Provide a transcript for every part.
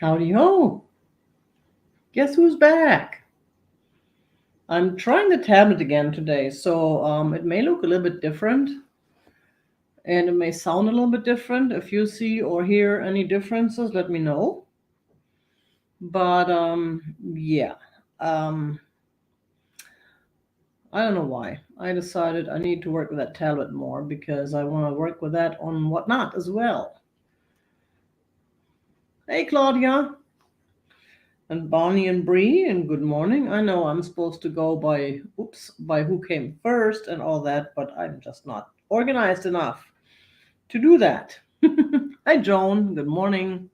Howdy ho! Guess who's back? I'm trying the tablet again today, so it may look a little bit different and it may sound a little bit different. If you see or hear any differences, let me know. But yeah, um, I don't know why. I decided I need to work with that tablet more because I want to work with that on whatnot as well. Hey, Claudia! And Bonnie and Bree, and good morning. I know I'm supposed to go by who came first and all that, but I'm just not organized enough to do that. Hi, Joan. Good morning.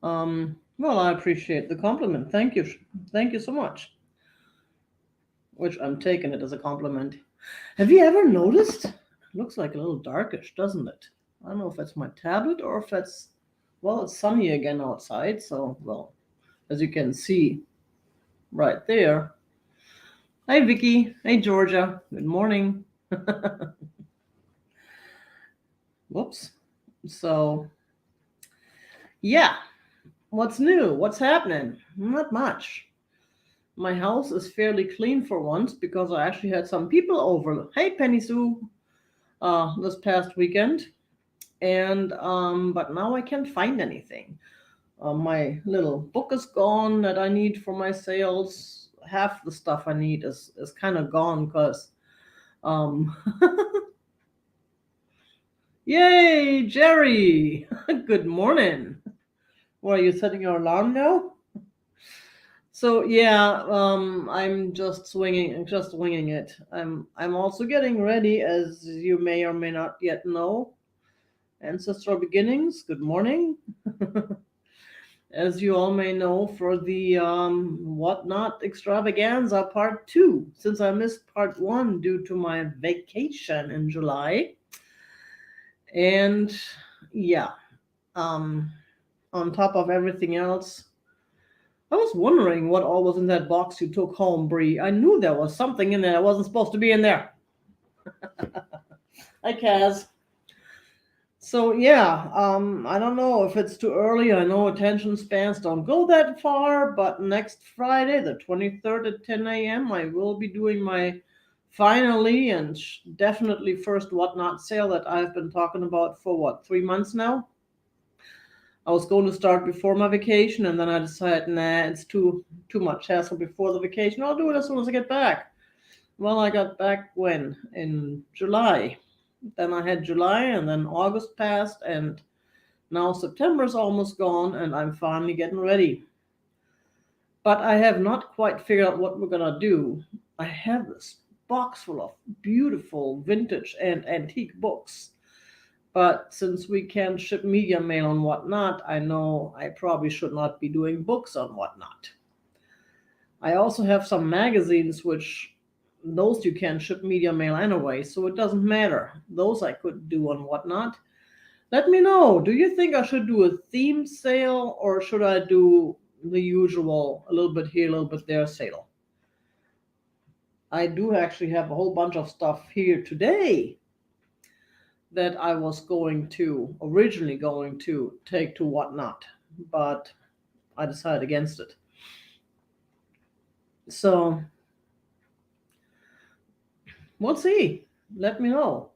Well, I appreciate the compliment. Thank you. Thank you so much. Which I'm taking it as a compliment. Have you ever noticed? It looks like a little darkish, doesn't it? I don't know if that's my tablet or if that's, well, it's sunny again outside, so, well, as you can see right there. Hi, Vicky. Hey, Georgia. Good morning. Whoops. So, yeah, what's new? What's happening? Not much. My house is fairly clean for once because I actually had some people over. Hey, Penny Sue, this past weekend, and but now I can't find anything. My little book is gone that I need for my sales. Half the stuff I need is kind of gone because um Yay, Jerry! Good morning. What are you setting your alarm now? So yeah, I'm just winging it. I'm also getting ready, as you may or may not yet know. Ancestral beginnings. Good morning. As you all may know, for the whatnot extravaganza part two, since I missed part one due to my vacation in July, and yeah, um, on top of everything else. I was wondering what all was in that box you took home, Bree. I knew there was something in there that wasn't supposed to be in there. Hi, Kaz. So yeah, I don't know if it's too early. I know attention spans don't go that far, but next Friday, the 23rd at 10 a.m., I will be doing my finally and definitely first whatnot sale that I've been talking about for what, 3 months now. I was going to start before my vacation, and then I decided, nah, it's too much hassle before the vacation. I'll do it as soon as I get back. Well, I got back when in July. Then I had July, and then August passed, and now September's almost gone, and I'm finally getting ready. But I have not quite figured out what we're gonna do. I have this box full of beautiful vintage and antique books. But since we can't ship media mail and whatnot, I know I probably should not be doing books on whatnot. I also have some magazines which those you can ship media mail anyway, so it doesn't matter. Those I could do on whatnot. Let me know. Do you think I should do a theme sale or should I do the usual a little bit here, a little bit there sale? I do actually have a whole bunch of stuff here today that I was originally going to take to whatnot, but I decided against it. So we'll see. Let me know.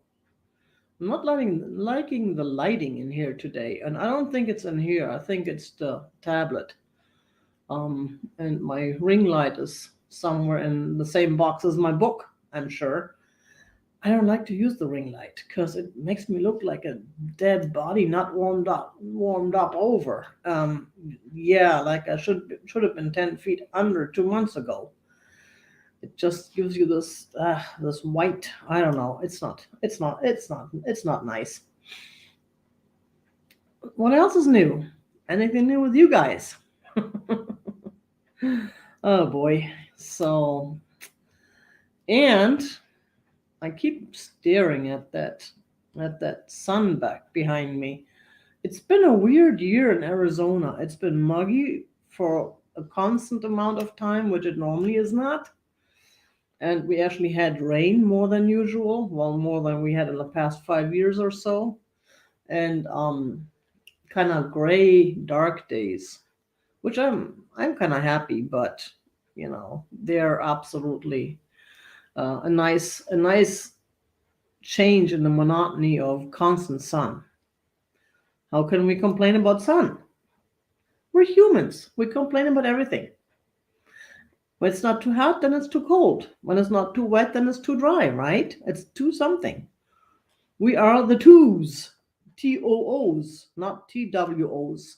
I'm not liking the lighting in here today, and I don't think it's in here. I think it's the tablet. And my ring light is somewhere in the same box as my book. I'm sure. I don't like to use the ring light because it makes me look like a dead body, not warmed up over. Yeah, like I should have been 10 feet under 2 months ago. It just gives you this white. I don't know. It's not nice. What else is new? Anything new with you guys? Oh boy. So, and I keep staring at that sun back behind me. It's been a weird year in Arizona. It's been muggy for a constant amount of time, which it normally is not. And we actually had rain more than usual, well, more than we had in the past 5 years or so. And kind of gray, dark days, which I'm kind of happy, but they're absolutely a nice change in the monotony of constant sun. How can we complain about sun? We're humans. We complain about everything. When it's not too hot, then it's too cold. When it's not too wet, then it's too dry, right? It's too something. We are the twos. TOOs, not TWOs.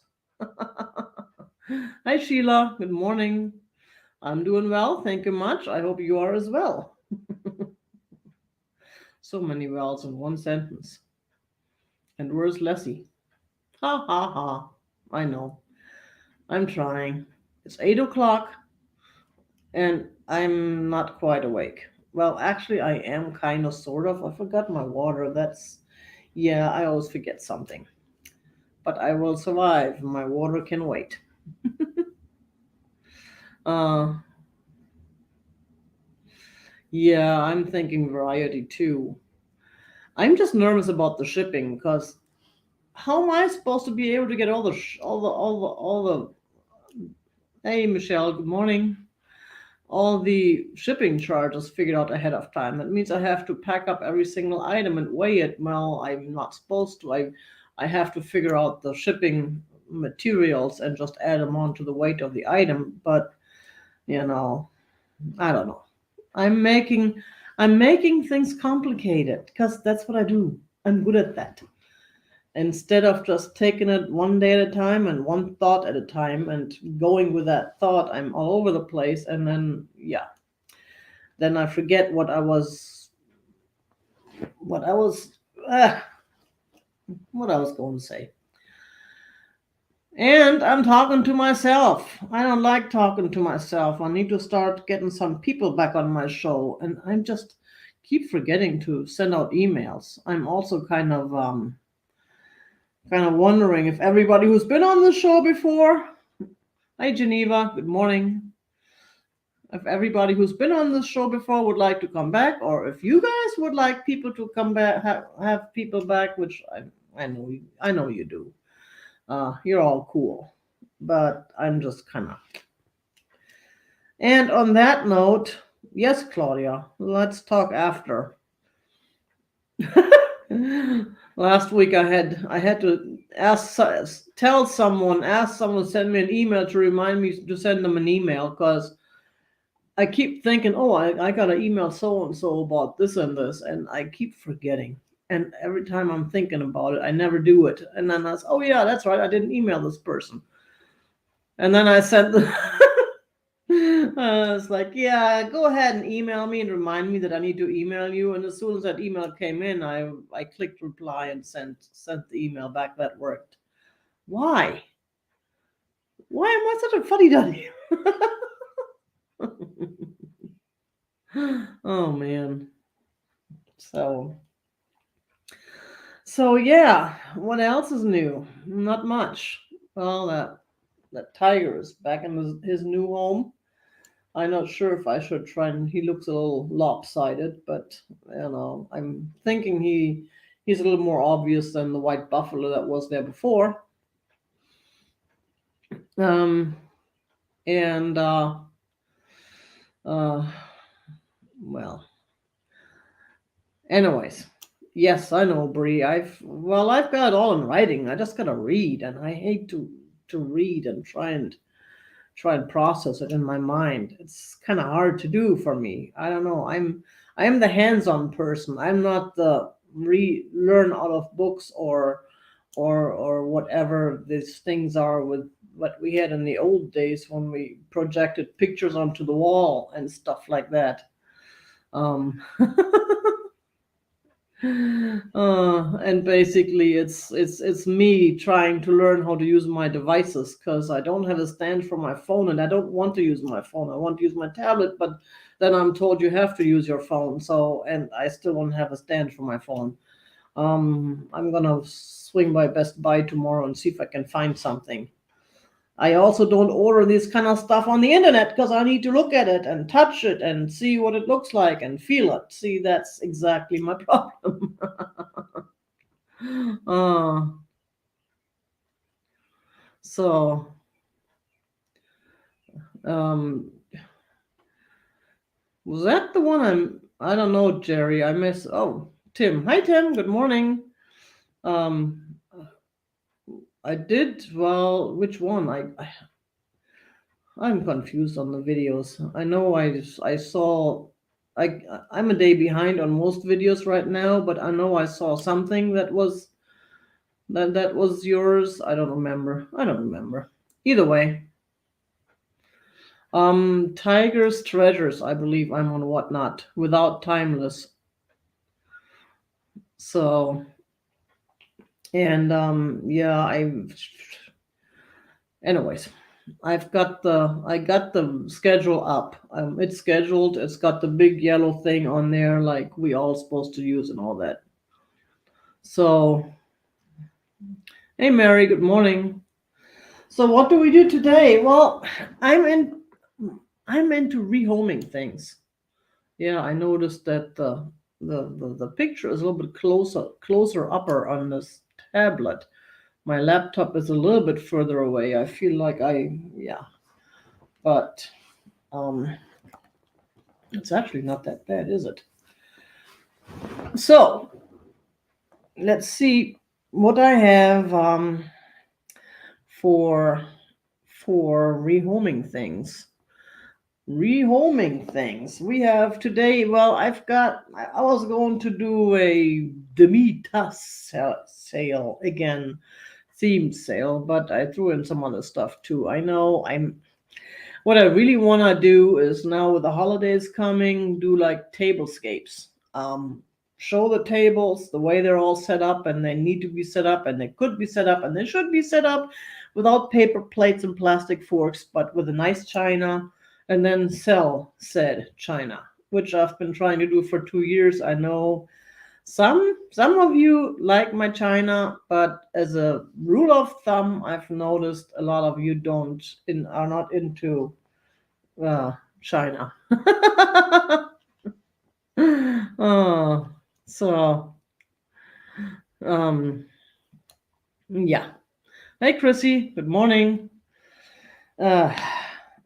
Hi, Sheila. Good morning. I'm doing well. Thank you much. I hope you are as well. So many wells in one sentence. And where's Leslie? Ha ha ha. I know. I'm trying. It's 8 o'clock and I'm not quite awake. Well, actually, I am kind of, sort of. I forgot my water. Yeah, I always forget something. But I will survive. My water can wait. Uh, yeah, I'm thinking variety too. I'm just nervous about the shipping because how am I supposed to be able to get all the hey Michelle, good morning, all the shipping charges figured out ahead of time? That means I have to pack up every single item and weigh it. Well, I'm not supposed to. I have to figure out the shipping materials and just add them on to the weight of the item. But you know, I don't know. I'm making I'm making things complicated because that's what I do. I'm good at that. Instead of just taking it one day at a time and one thought at a time and going with that thought, I'm all over the place, and then yeah, then I forget what I was uh, what I was going to say. And I'm talking to myself. I don't like talking to myself. I need to start getting some people back on my show, and I'm just keep forgetting to send out emails. I'm also kind of wondering if everybody who's been on the show before, hi Geneva, good morning. If everybody who's been on the show before would like to come back, or if you guys would like people to come back, have people back, which I know you do. You're all cool, but I'm just kind of. And on that note, yes, Claudia, let's talk after. Last week I had to ask someone to send me an email to remind me to send them an email because I keep thinking, oh, I got to email so and so about this and this, and I keep forgetting. And every time I'm thinking about it, I never do it. And then oh yeah, that's right, I didn't email this person. And then I sent the it's like, yeah, go ahead and email me and remind me that I need to email you. And as soon as that email came in, I clicked reply and sent the email back. That worked. Why? Why am I such a fuddy duddy? Oh man. So yeah. What else is new? Not much. Well, that tiger is back in his new home. I'm not sure if I should try and he looks a little lopsided, but I'm thinking he's a little more obvious than the white buffalo that was there before. Um and uh well, anyways. Yes, I know, Bree. I've got it all in writing. I just gotta read, and I hate to read and try and process it in my mind. It's kind of hard to do for me. I don't know. I am the hands-on person. I'm not the learn out of books or whatever these things are with what we had in the old days when we projected pictures onto the wall and stuff like that. Um, and basically it's me trying to learn how to use my devices because I don't have a stand for my phone and I don't want to use my phone. I want to use my tablet, but then I'm told you have to use your phone. So, and I still don't have a stand for my phone. I'm gonna swing by Best Buy tomorrow and see if I can find something. I also don't order this kind of stuff on the internet because I need to look at it and touch it and see what it looks like and feel it. See, that's exactly my problem. uh, So, um, was that the one I don't know, Jerry. I miss. Oh, Tim. Hi, Tim. Good morning. Um, I did. Well, which one? I'm confused on the videos. I know I saw. I I'm a day behind on most videos right now, but I know I saw something that was yours. I don't remember. I don't remember. Either way, Tiger's Treasures. I believe I'm on Whatnot without Timeless. So and yeah, anyways, I got the schedule up. It's scheduled. It's got the big yellow thing on there, like we all supposed to use and all that. So, hey Mary, good morning. So what do we do today? Well, I'm in. I'm into rehoming things. Yeah, I noticed that the picture is a little bit closer upper on this tablet. My laptop is a little bit further away. I feel like yeah, but um, it's actually not that bad, is it? So let's see what I have for rehoming things. Rehoming things. We have today. Well, I was going to do a demi-tasse sale again, themed sale, but I threw in some other stuff too. I know I'm What I really want to do is now with the holidays coming, do like tablescapes. Show the tables the way they're all set up, and they need to be set up, and they could be set up, and they should be set up without paper plates and plastic forks, but with a nice china, and then sell said china, which I've been trying to do for 2 years. I know some of you like my china, but as a rule of thumb, I've noticed a lot of you are not into China. Oh, so um, yeah. Hey, Chrissy. Good morning. Uh,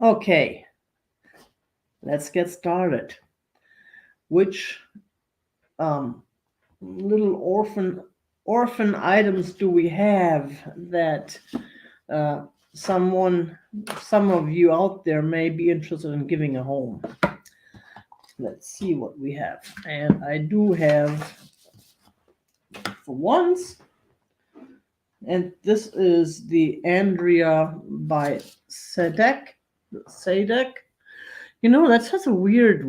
okay, let's get started. Which little orphan items do we have that uh, some of you out there may be interested in giving a home? Let's see what we have. And I do have, for once, and this is the Andrea by Sadek. You know, that's such a weird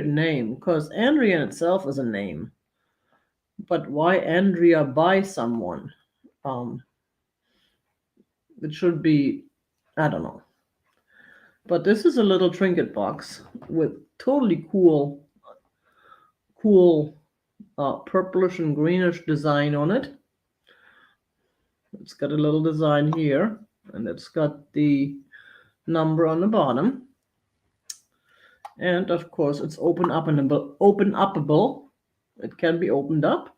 name, because Andrea in itself is a name. But why Andrea by someone? Um, it should be, I don't know. But this is a little trinket box with totally cool purplish and greenish design on it. It's got a little design here, and it's got the number on the bottom. And of course, it's open upable. It can be opened up.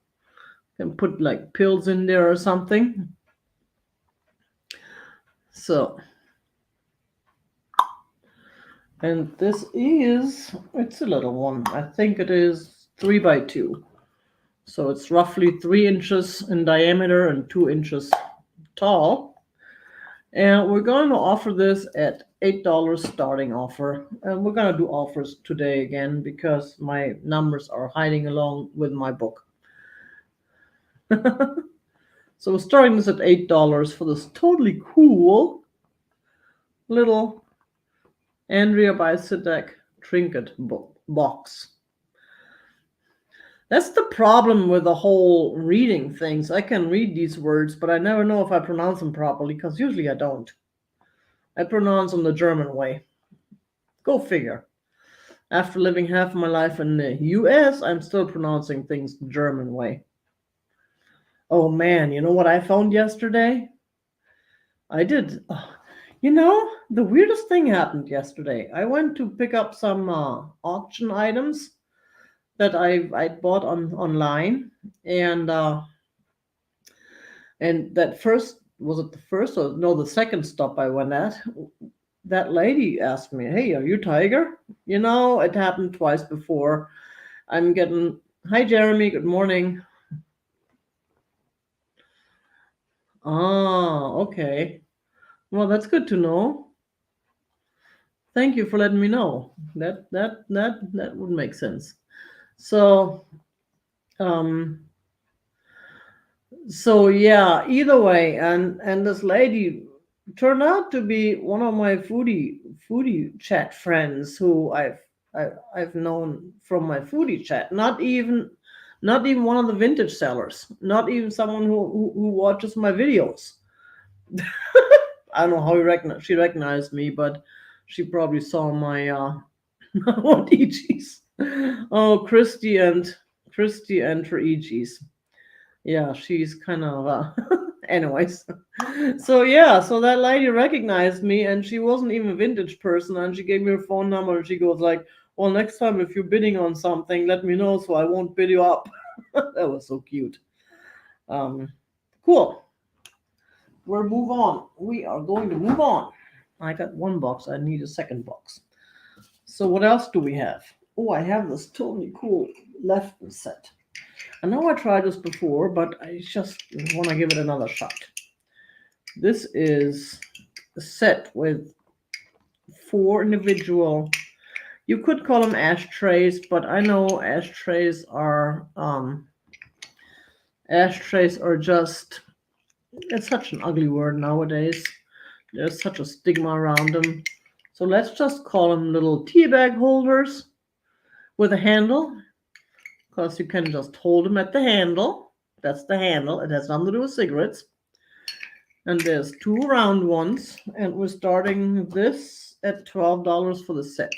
You can put like pills in there or something. So, and it's a little one. I think it is 3x2. So it's roughly 3 inches in diameter and 2 inches tall. And we're going to offer this at $8 starting offer. And we're going to do offers today again because my numbers are hiding along with my book. So we're starting this at $8 for this totally cool little Andrea by Sidek trinket box. That's the problem with the whole reading things. I can read these words, but I never know if I pronounce them properly, because usually I don't. I pronounce them the German way. Go figure. After living half my life in the US, I'm still pronouncing things the German way. Oh man, you know what I found yesterday? I did. The weirdest thing happened yesterday. I went to pick up some auction items that I bought online, and that first was it the first or no, the second stop I went at, that lady asked me, "Hey, are you Tiger?" It happened twice before. I'm getting, "Hi, Jeremy, good morning." Ah, okay. Well, that's good to know. Thank you for letting me know. That would make sense. So, um, so yeah, either way, and this lady turned out to be one of my foodie chat friends who I've known from my foodie chat. Not even one of the vintage sellers. Not even someone who watches my videos. I don't know how she recognized me, but she probably saw my what EGs. Oh, Christy and her EGs. Yeah, she's kind of anyways. So yeah, so that lady recognized me, and she wasn't even a vintage person, and she gave me her phone number, and she goes like, "Well, next time if you're bidding on something, let me know so I won't bid you up." That was so cute. Um, cool. We'll move on. We are going to move on. I got one box. I need a second box. So what else do we have? Oh, I have this totally cool left set. I know I tried this before, but I just want to give it another shot. This is a set with four individual. You could call them ashtrays, but I know ashtrays are just. It's such an ugly word nowadays. There's such a stigma around them. So let's just call them little tea bag holders with a handle, because you can just hold them at the handle. That's the handle. It has nothing to do with cigarettes. And there's two round ones, and we're starting this at $12 for the set.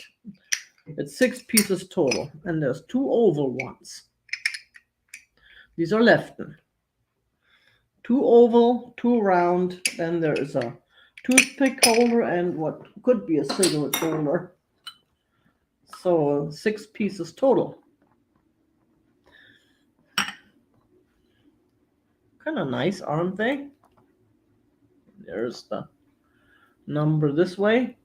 It's 6 pieces total, and there's two oval ones. These are Lefton. Two oval, two round, then there is a toothpick holder and what could be a cigarette holder. So 6 pieces total. Kind of nice, aren't they? There's the number this way.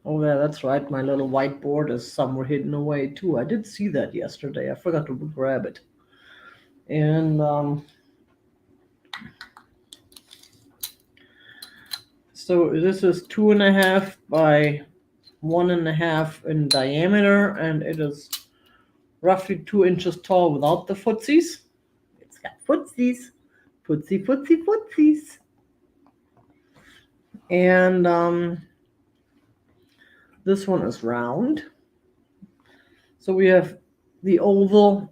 Oh yeah, that's right. My little whiteboard is somewhere hidden away too. I did see that yesterday. I forgot to grab it. And so this is 2.5 by 1.5 in diameter, and it is roughly 2 inches tall without the footsies. It's got footsies, footsies. And this one is round. So we have the oval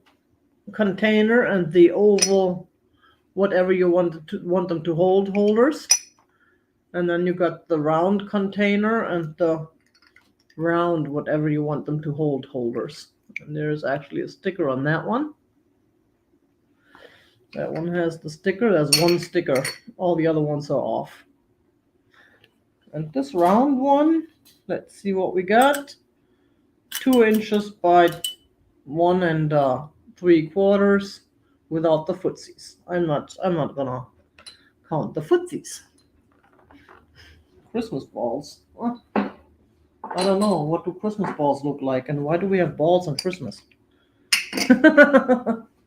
container and the oval whatever you want them to hold holders. And then you got the round container and the round whatever you want them to hold holders. And there's actually a sticker on that one. That one has the sticker. There's one sticker. All the other ones are off. And this round one, let's see what we got. 2 inches by 1 3/4 without the footsies. I'm not gonna count the footsies. Christmas balls. What? I don't know. What do Christmas balls look like, and why do we have balls on Christmas?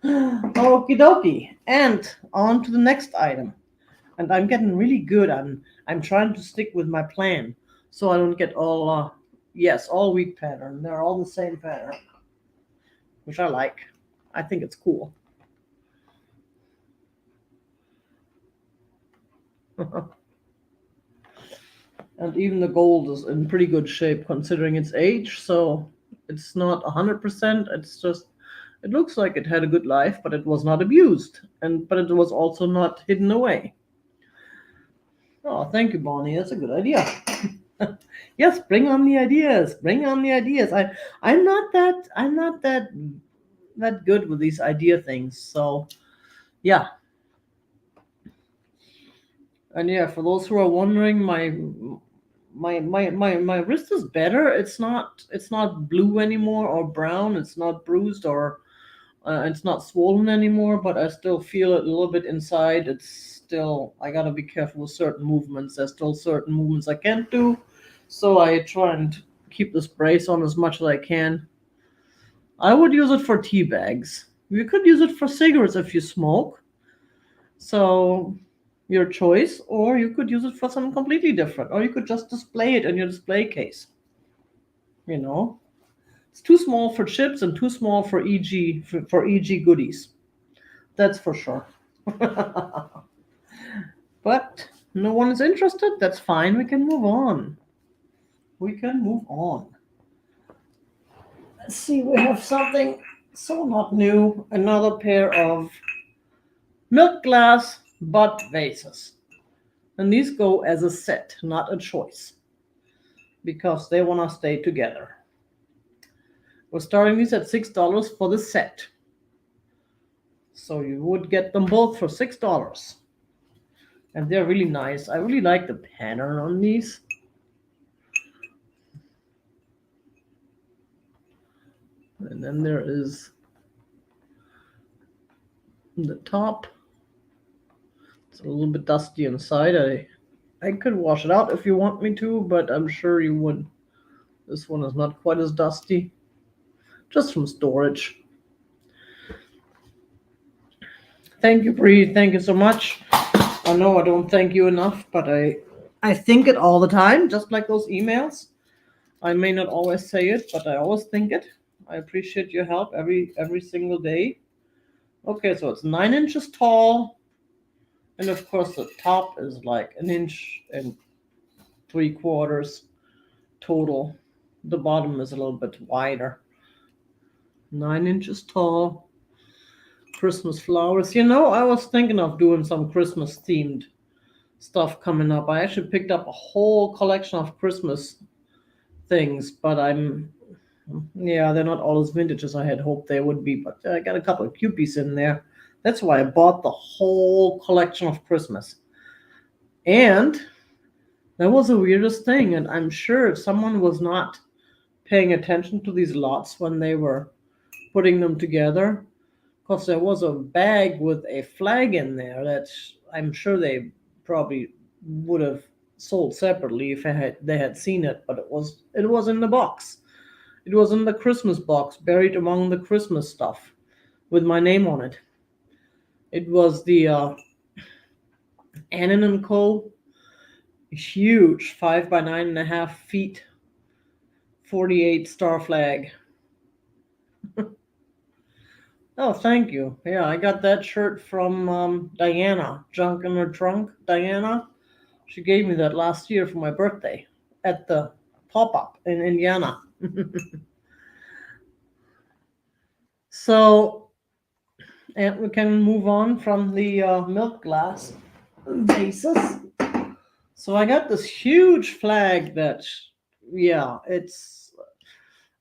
Okie dokie. And on to the next item. And I'm getting really good. I'm trying to stick with my plan, so I don't get all all week pattern. They're all the same pattern, which I like. I think it's cool. And even the gold is in pretty good shape considering its age, so it's not 100%. It's just, it looks like it had a good life, but it was not abused, but it was also not hidden away. Oh, thank you, Bonnie. That's a good idea. Yes, bring on the ideas. Bring on the ideas. I'm not that good with these idea things. So yeah. And yeah, for those who are wondering, my wrist is better. It's not blue anymore or brown. It's not bruised or It's not swollen anymore, but I still feel it a little bit inside. It's still, I gotta be careful with certain movements. There's still certain movements I can't do. So I try and keep this brace on as much as I can. I would use it for tea bags. You could use it for cigarettes if you smoke. So your choice, or you could use it for something completely different, or you could just display it in your display case. You know, it's too small for chips and too small for EG goodies. That's for sure. But no one is interested. That's fine. We can move on. We can move on. Let's see. We have something so not new. Another pair of milk glass butt vases. And these go as a set, not a choice, because they want to stay together. We're starting these at $6 for the set. So you would get them both for $6. And they're really nice. I really like the pattern on these. And then there is the top. It's a little bit dusty inside. I could wash it out if you want me to, but I'm sure you would. This one is not quite as dusty. Just from storage. Thank you, Bree. Thank you so much. I know I don't thank you enough, but I think it all the time, just like those emails. I may not always say it, but I always think it. I appreciate your help every single day. Okay, so it's 9 inches tall, and of course the top is like 1.75 inches total. The bottom is a little bit wider. 9 inches tall. Christmas flowers. I was thinking of doing some Christmas themed stuff coming up. I actually picked up a whole collection of Christmas things, but they're not all as vintage as I had hoped they would be, but I got a couple of cupies in there. That's why I bought the whole collection of Christmas. And that was the weirdest thing, and I'm sure if someone was not paying attention to these lots when they were putting them together, because there was a bag with a flag in there that I'm sure they probably would have sold separately if they had seen it, but it was in the box. It was in the Christmas box, buried among the Christmas stuff, with my name on it. It was the Annan and Co. Huge 5 by 9.5 feet, 48 star flag. Oh, thank you. Yeah, I got that shirt from Diana, Junk in Her Trunk. Diana, she gave me that last year for my birthday at the pop-up in Indiana. So, and we can move on from the milk glass vases. So I got this huge flag that, it's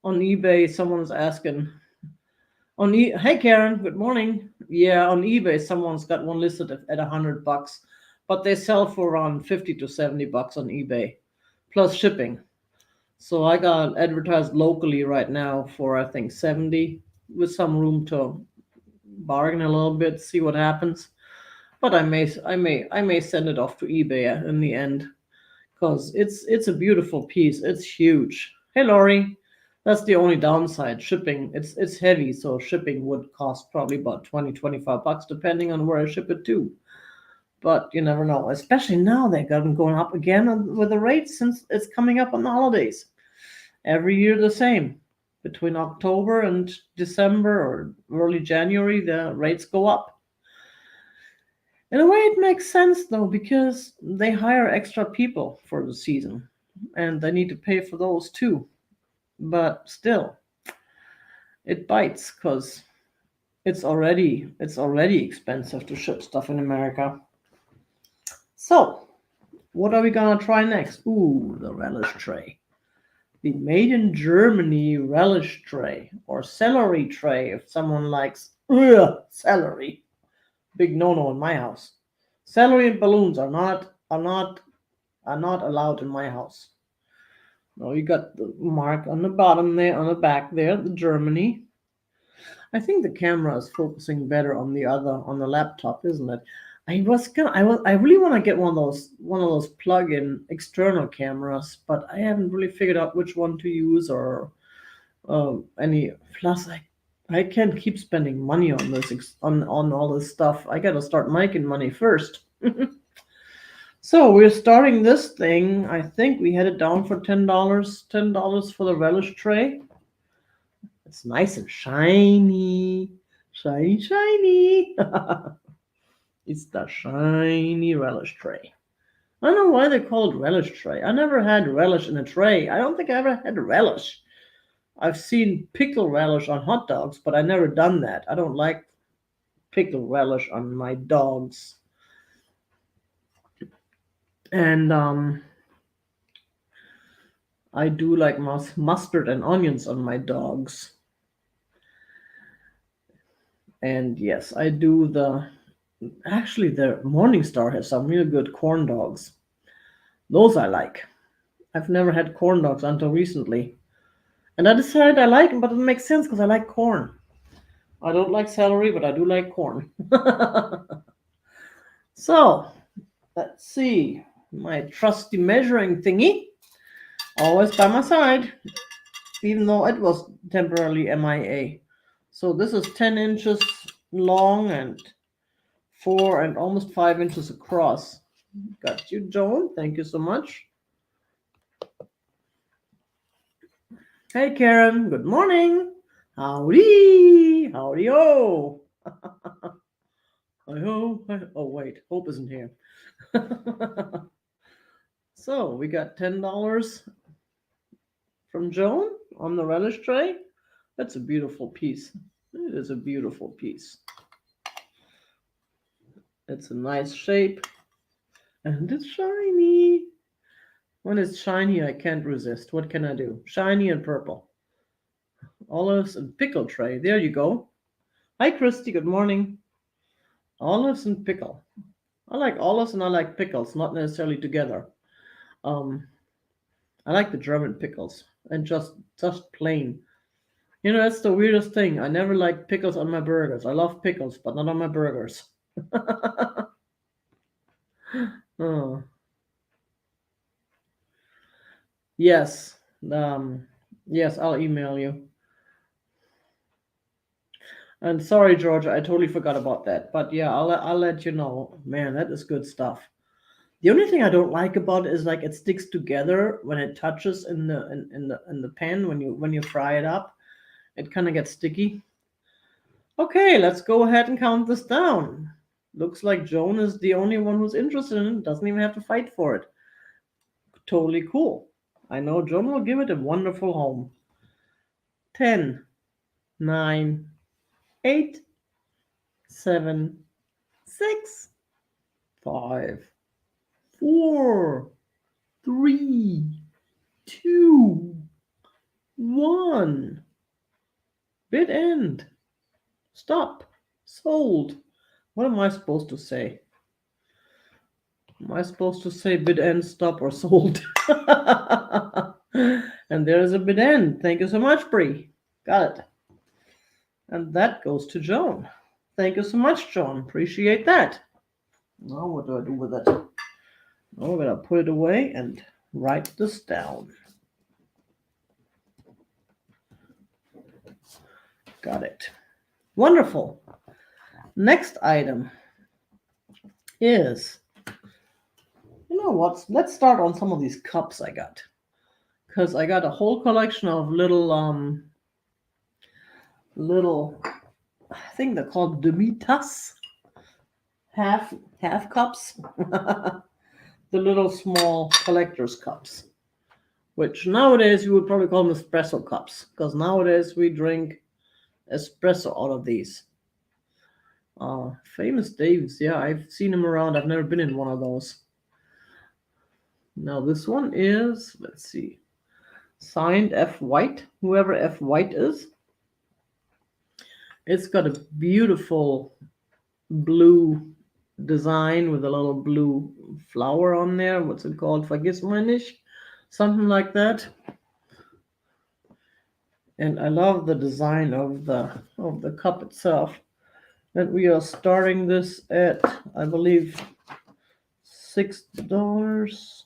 on eBay. Someone's asking. Hey Karen, good morning. Yeah, on eBay, someone's got one listed at $100, but they sell for around $50 to $70 on eBay, plus shipping. So I got advertised locally right now for I think 70, with some room to bargain a little bit, see what happens. But I may send it off to eBay in the end, because it's a beautiful piece. It's huge. Hey Lori. That's the only downside. Shipping, it's heavy, so shipping would cost probably about $20-$25 depending on where I ship it to. But you never know, especially now they got them going up again with the rates since it's coming up on the holidays. Every year the same. Between October and December or early January, the rates go up. In a way, it makes sense though, because they hire extra people for the season, and they need to pay for those too. But still, it bites because it's already expensive to ship stuff in America. So, what are we gonna try next? Ooh, the relish tray. The made in Germany relish tray, or celery tray if someone likes celery. Big no-no in my house. Celery and balloons are not allowed in my house. No, you got the mark on the bottom there, on the back there, the Germany. I think the camera is focusing better on the laptop, isn't it? I really want to get one of those plug-in external cameras, but I haven't really figured out which one to use or any. Plus, I can't keep spending money on on all this stuff. I got to start making money first. So we're starting this thing. I think we had it down for $10. $10 for the relish tray. It's nice and shiny. Shiny, shiny. It's the shiny relish tray. I don't know why they call it relish tray. I never had relish in a tray. I don't think I ever had relish. I've seen pickle relish on hot dogs, but I never done that. I don't like pickle relish on my dogs. And I do like mustard and onions on my dogs. And yes, I do the. Actually, the Morningstar has some real good corn dogs. Those I like. I've never had corn dogs until recently. And I decided I like them, but it makes sense because I like corn. I don't like celery, but I do like corn. So, let's see. My trusty measuring thingy, always by my side, even though it was temporarily MIA. So this is 10 inches long and 4 and almost 5 inches across. Got you, Joan. Thank you so much. Hey, Karen. Good morning. Howdy. Howdy-o. Hi-ho. Oh, wait. Hope isn't here. So we got $10 from Joan on the relish tray. That's a beautiful piece. It is a beautiful piece. It's a nice shape. And it's shiny. When it's shiny, I can't resist. What can I do? Shiny and purple. Olives and pickle tray. There you go. Hi, Christy. Good morning. Olives and pickle. I like olives and I like pickles, not necessarily together. Um, I like the German pickles and just plain. You know, that's the weirdest thing. I never liked pickles on my burgers. I love pickles, but not on my burgers. Oh. Yes. Yes, I'll email you. And sorry, Georgia, I totally forgot about that. But yeah, I'll let you know. Man, that is good stuff. The only thing I don't like about it is like it sticks together when it touches in the pan when you fry it up. It kind of gets sticky. Okay, let's go ahead and count this down. Looks like Joan is the only one who's interested in it. Doesn't even have to fight for it. Totally cool. I know Joan will give it a wonderful home. 10, 9, 8, 7, 6, 5, 4, 3, 2, 1. Bid end. Stop. Sold. What am I supposed to say? Am I supposed to say bid end, stop, or sold? And there's a bid end. Thank you so much, Bree. Got it. And that goes to Joan. Thank you so much, Joan. Appreciate that. Now what do I do with it? Now we're going to put it away and write this down. Got it. Wonderful. Next item is, you know what? Let's start on some of these cups I got. Because I got a whole collection of little, I think they're called demi-tasse, half cups. The little small collector's cups, which nowadays you would probably call them espresso cups, because nowadays we drink espresso out of these. Famous Dave's, yeah, I've seen them around. I've never been in one of those. Now this one is, let's see, signed F. White, whoever F. White is. It's got a beautiful blue design with a little blue flower on there. What's it called? Vergiss mal nicht. Something like that. And I love the design of the cup itself. And we are starting this at, I believe, $6.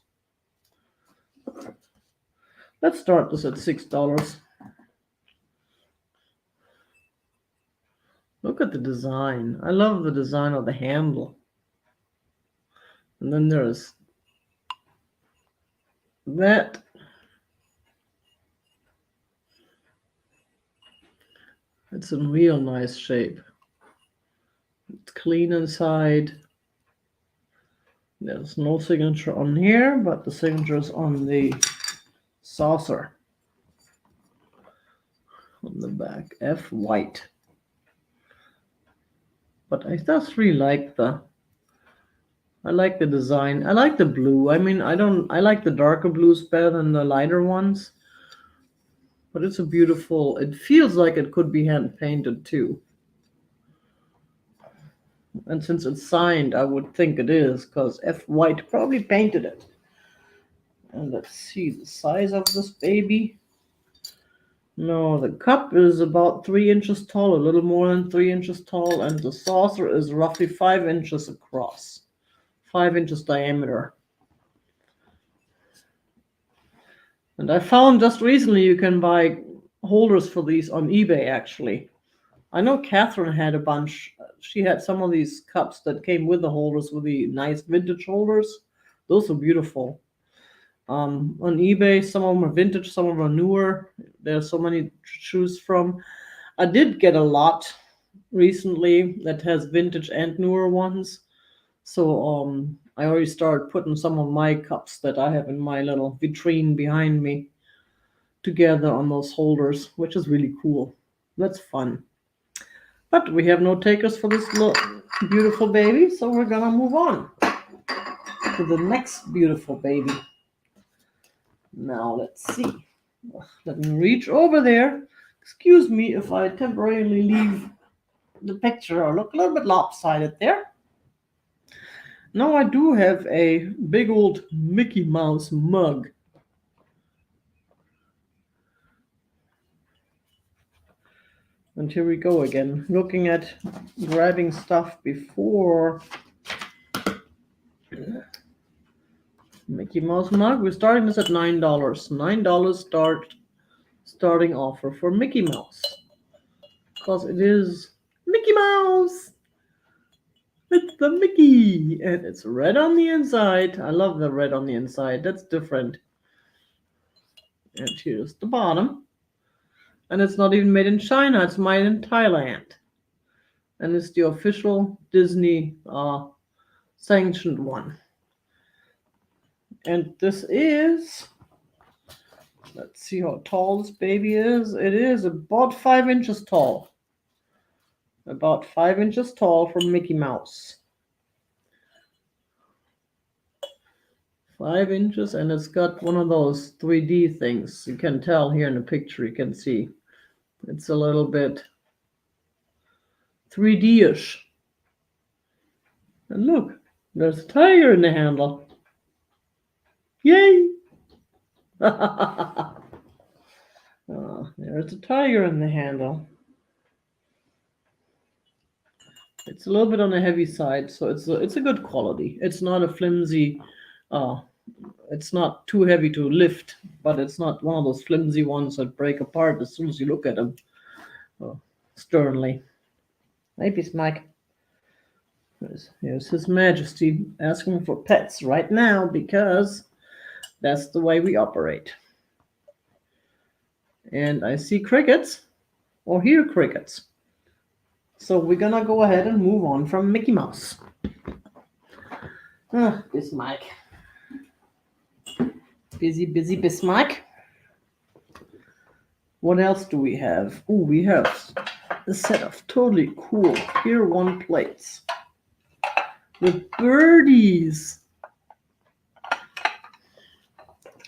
Let's start this at $6. Look at the design. I love the design of the handle. And then there's that. It's in real nice shape. It's clean inside. There's no signature on here, but the signature is on the saucer. On the back, F white. But I just really like I like the design. I like the blue. I mean, I like the darker blues better than the lighter ones. But it's a beautiful, it feels like it could be hand painted too. And since it's signed, I would think it is, because F White probably painted it. And let's see the size of this baby. No, the cup is about 3 inches tall, a little more than 3 inches tall, and the saucer is roughly 5 inches across, 5 inches diameter. And I found just recently you can buy holders for these on eBay, actually. I know Catherine had a bunch. She had some of these cups that came with the holders, with the nice vintage holders. Those were beautiful. On eBay, some of them are vintage, some of them are newer. There's so many to choose from. I did get a lot recently that has vintage and newer ones. So I already started putting some of my cups that I have in my little vitrine behind me together on those holders, which is really cool. That's fun. But we have no takers for this little beautiful baby, so we're gonna move on to the next beautiful baby. Now let's see. Let me reach over there. Excuse me if I temporarily leave the picture or look a little bit lopsided there. Now I do have a big old Mickey Mouse mug. And here we go again, looking at grabbing stuff before Mickey Mouse mug. We're starting this at $9. $9 starting offer for Mickey Mouse. Because it is Mickey Mouse. It's the Mickey. And it's red on the inside. I love the red on the inside. That's different. And here's the bottom. And it's not even made in China. It's made in Thailand. And it's the official Disney sanctioned one. And this is, let's see how tall this baby is. It is about 5 inches tall. About 5 inches tall for Mickey Mouse. 5 inches, and it's got one of those 3D things. You can tell here in the picture, you can see. It's a little bit 3D-ish. And look, there's a tiger in the handle. Yay! There's a tiger in the handle. It's a little bit on the heavy side, so it's a good quality. It's not a flimsy, it's not too heavy to lift, but it's not one of those flimsy ones that break apart as soon as you look at them sternly. Hey, Peace Mike. Here's His Majesty asking for pets right now because that's the way we operate. And I see crickets or hear crickets. So we're gonna go ahead and move on from Mickey Mouse. Bismarck. Busy Bismarck. What else do we have? Oh, we have a set of totally cool Pier 1 plates with birdies.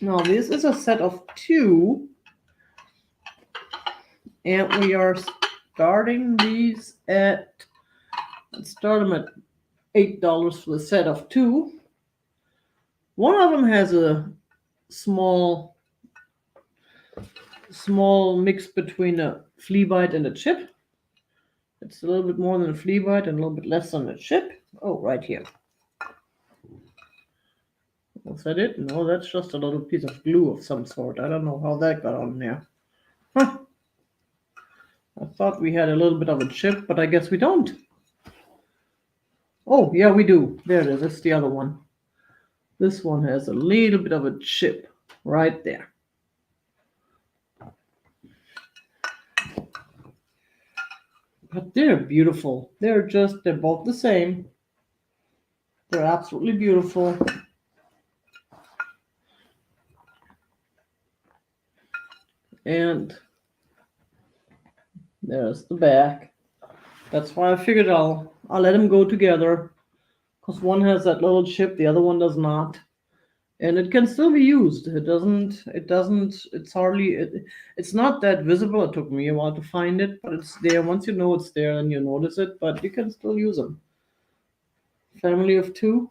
Now this is a set of 2, and we are starting these at, let's start them at $8 for the set of 2. One of them has a small small mix between a flea bite and a chip. It's a little bit more than a flea bite and a little bit less than a chip. Oh, right here. Was that it? No, that's just a little piece of glue of some sort. I don't know how that got on there. Huh. I thought we had a little bit of a chip, but I guess we don't. Oh, yeah, we do. There it is. It's the other one. This one has a little bit of a chip right there. But they're beautiful. They're both the same. They're absolutely beautiful. And there's the back. That's why I figured I'll let them go together. Because one has that little chip, the other one does not. And it can still be used. It's not that visible. It took me a while to find it, but it's there. Once you know it's there, then you notice it, but you can still use them. Family of two,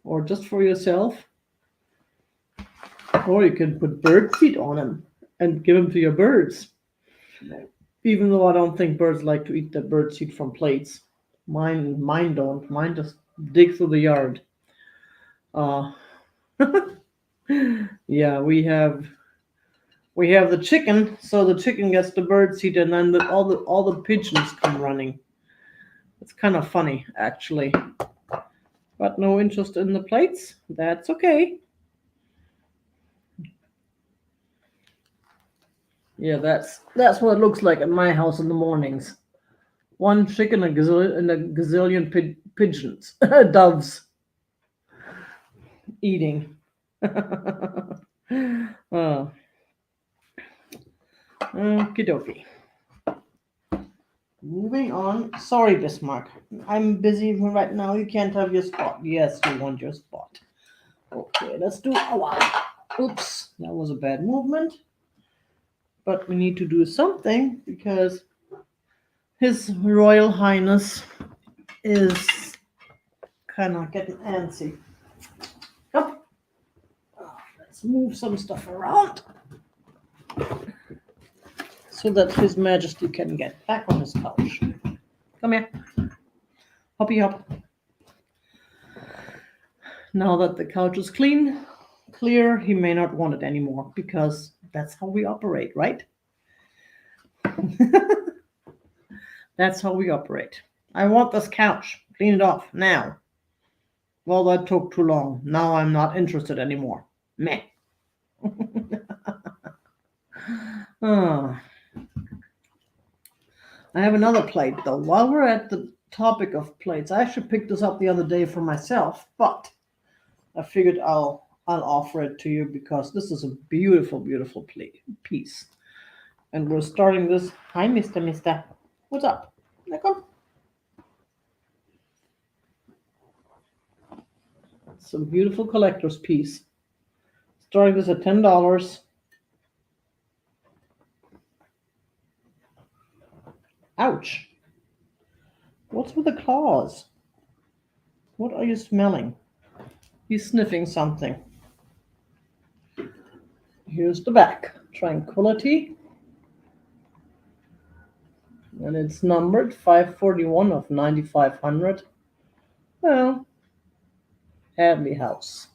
or just for yourself. Or you can put bird seed on them and give them to your birds. Even though I don't think birds like to eat the bird seed from plates. Mine don't. Mine just dig through the yard. Uh, yeah, we have the chicken, so the chicken gets the bird seed, and then all the pigeons come running. It's kind of funny, actually. But no interest in the plates. That's okay. Yeah, that's what it looks like at my house in the mornings. One chicken and a gazillion pigeons, doves, eating. Oh. Okie dokie. Moving on. Sorry, Bismarck. I'm busy right now. You can't have your spot. Yes, you want your spot. Okay, let's do. Oh, wow. Oops, that was a bad movement. But we need to do something because His Royal Highness is kind of getting antsy. Up. Let's move some stuff around so that His Majesty can get back on his couch. Come here. Hoppy hop. Now that the couch is clear, he may not want it anymore because that's how we operate, right? That's how we operate. I want this couch. Clean it off now. Well, that took too long. Now I'm not interested anymore. Meh. Oh. I have another plate, though. While we're at the topic of plates, I actually picked this up the other day for myself, but I figured I'll offer it to you because this is a beautiful, beautiful piece. And we're starting this. Hi, Mister. What's up? Now come. It's a beautiful collector's piece. Starting this at $10. Ouch. What's with the claws? What are you smelling? He's sniffing something. Here's the back. Tranquility. And it's numbered 541 of 9500. Well, Hadley House.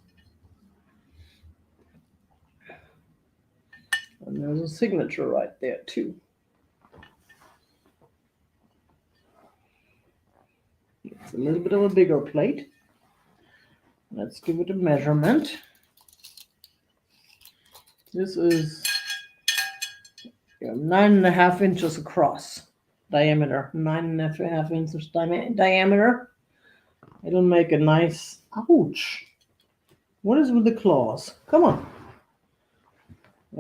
And there's a signature right there, too. It's a little bit of a bigger plate. Let's give it a measurement. This is 9.5 inches across diameter. 9.5 inches diameter. It'll make a nice. Ouch! What is with the claws? Come on.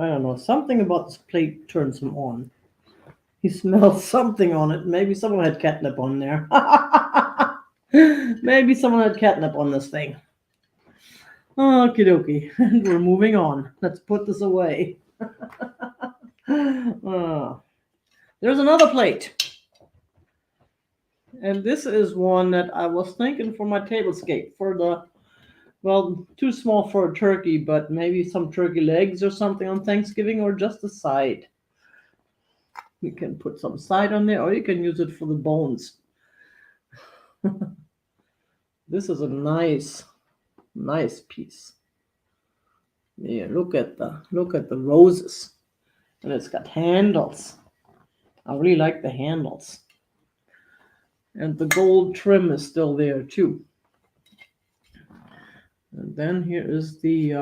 I don't know. Something about this plate turns him on. He smells something on it. Maybe someone had catnip on there. Maybe someone had catnip on this thing. Okie dokie. And we're moving on. Let's put this away. There's another plate. And this is one that I was thinking for my tablescape, for Well, too small for a turkey, but maybe some turkey legs or something on Thanksgiving, or just a side. You can put some side on there, or you can use it for the bones. This is a nice piece. Yeah, look at the roses, and it's got handles. I really like the handles, and the gold trim is still there too. And then here is the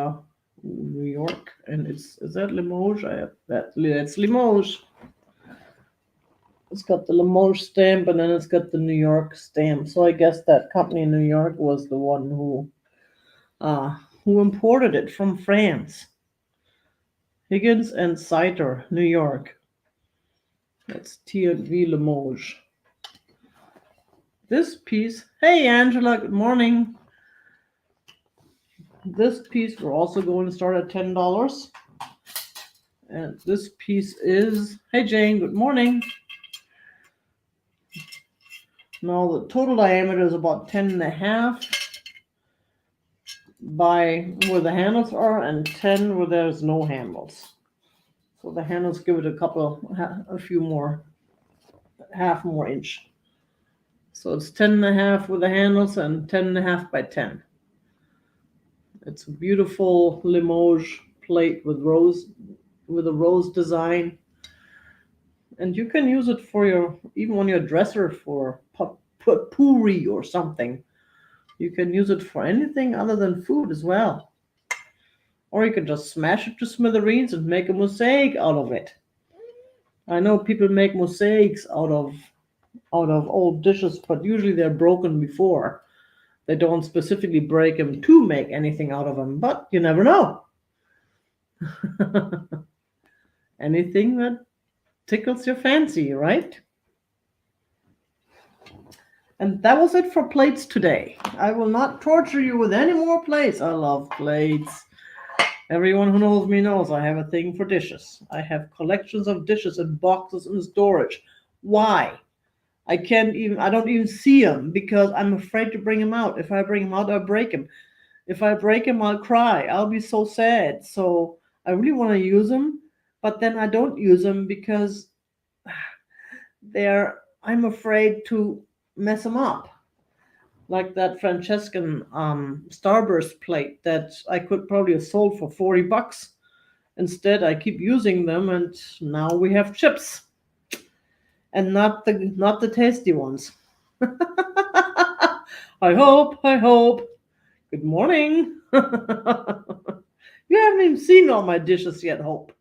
New York, and is that Limoges? I have that's Limoges. It's got the Limoges stamp, and then it's got the New York stamp. So I guess that company in New York was the one who imported it from France. Higgins and Cider, New York. That's T&V Limoges. This piece, hey Angela, good morning. This piece we're also going to start at $10. And this piece is, hey Jane, good morning. Now the total diameter is about 10.5 by where the handles are, and 10 where there's no handles. So the handles give it a few more, half more inch. So it's 10.5 with the handles and 10.5 by 10. It's a beautiful Limoges plate with a rose design. And you can use it for even on your dresser for potpourri or something. You can use it for anything other than food as well. Or you can just smash it to smithereens and make a mosaic out of it. I know people make mosaics out of old dishes, but usually they're broken before. They don't specifically break them to make anything out of them, but you never know. Anything that tickles your fancy, right? And that was it for plates today. I will not torture you with any more plates. I love plates. Everyone who knows me knows I have a thing for dishes. I have collections of dishes in boxes in storage. Why? I don't even see them because I'm afraid to bring them out. If I bring them out, I'll break them. If I break them, I'll cry. I'll be so sad. So I really want to use them, but then I don't use them because I'm afraid to mess them up. Like that Francescan Starburst plate that I could probably have sold for $40. Instead, I keep using them, and now we have chips, and not the tasty ones. I hope. Good morning. You haven't even seen all my dishes yet, Hope.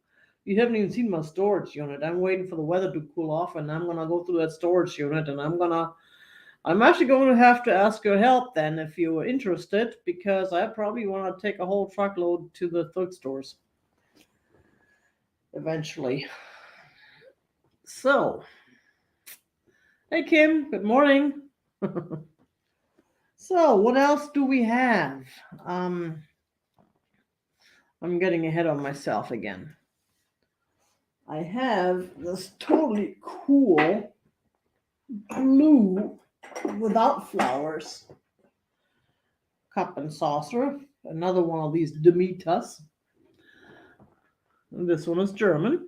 You haven't even seen my storage unit. I'm waiting for the weather to cool off, and I'm gonna go through that storage unit, and I'm actually going to have to ask your help then if you are interested, because I probably want to take a whole truckload to the thrift stores eventually. So, hey Kim, good morning. So, what else do we have? I'm getting ahead of myself again. I have this totally cool blue without flowers cup and saucer. Another one of these Demetas. And this one is German.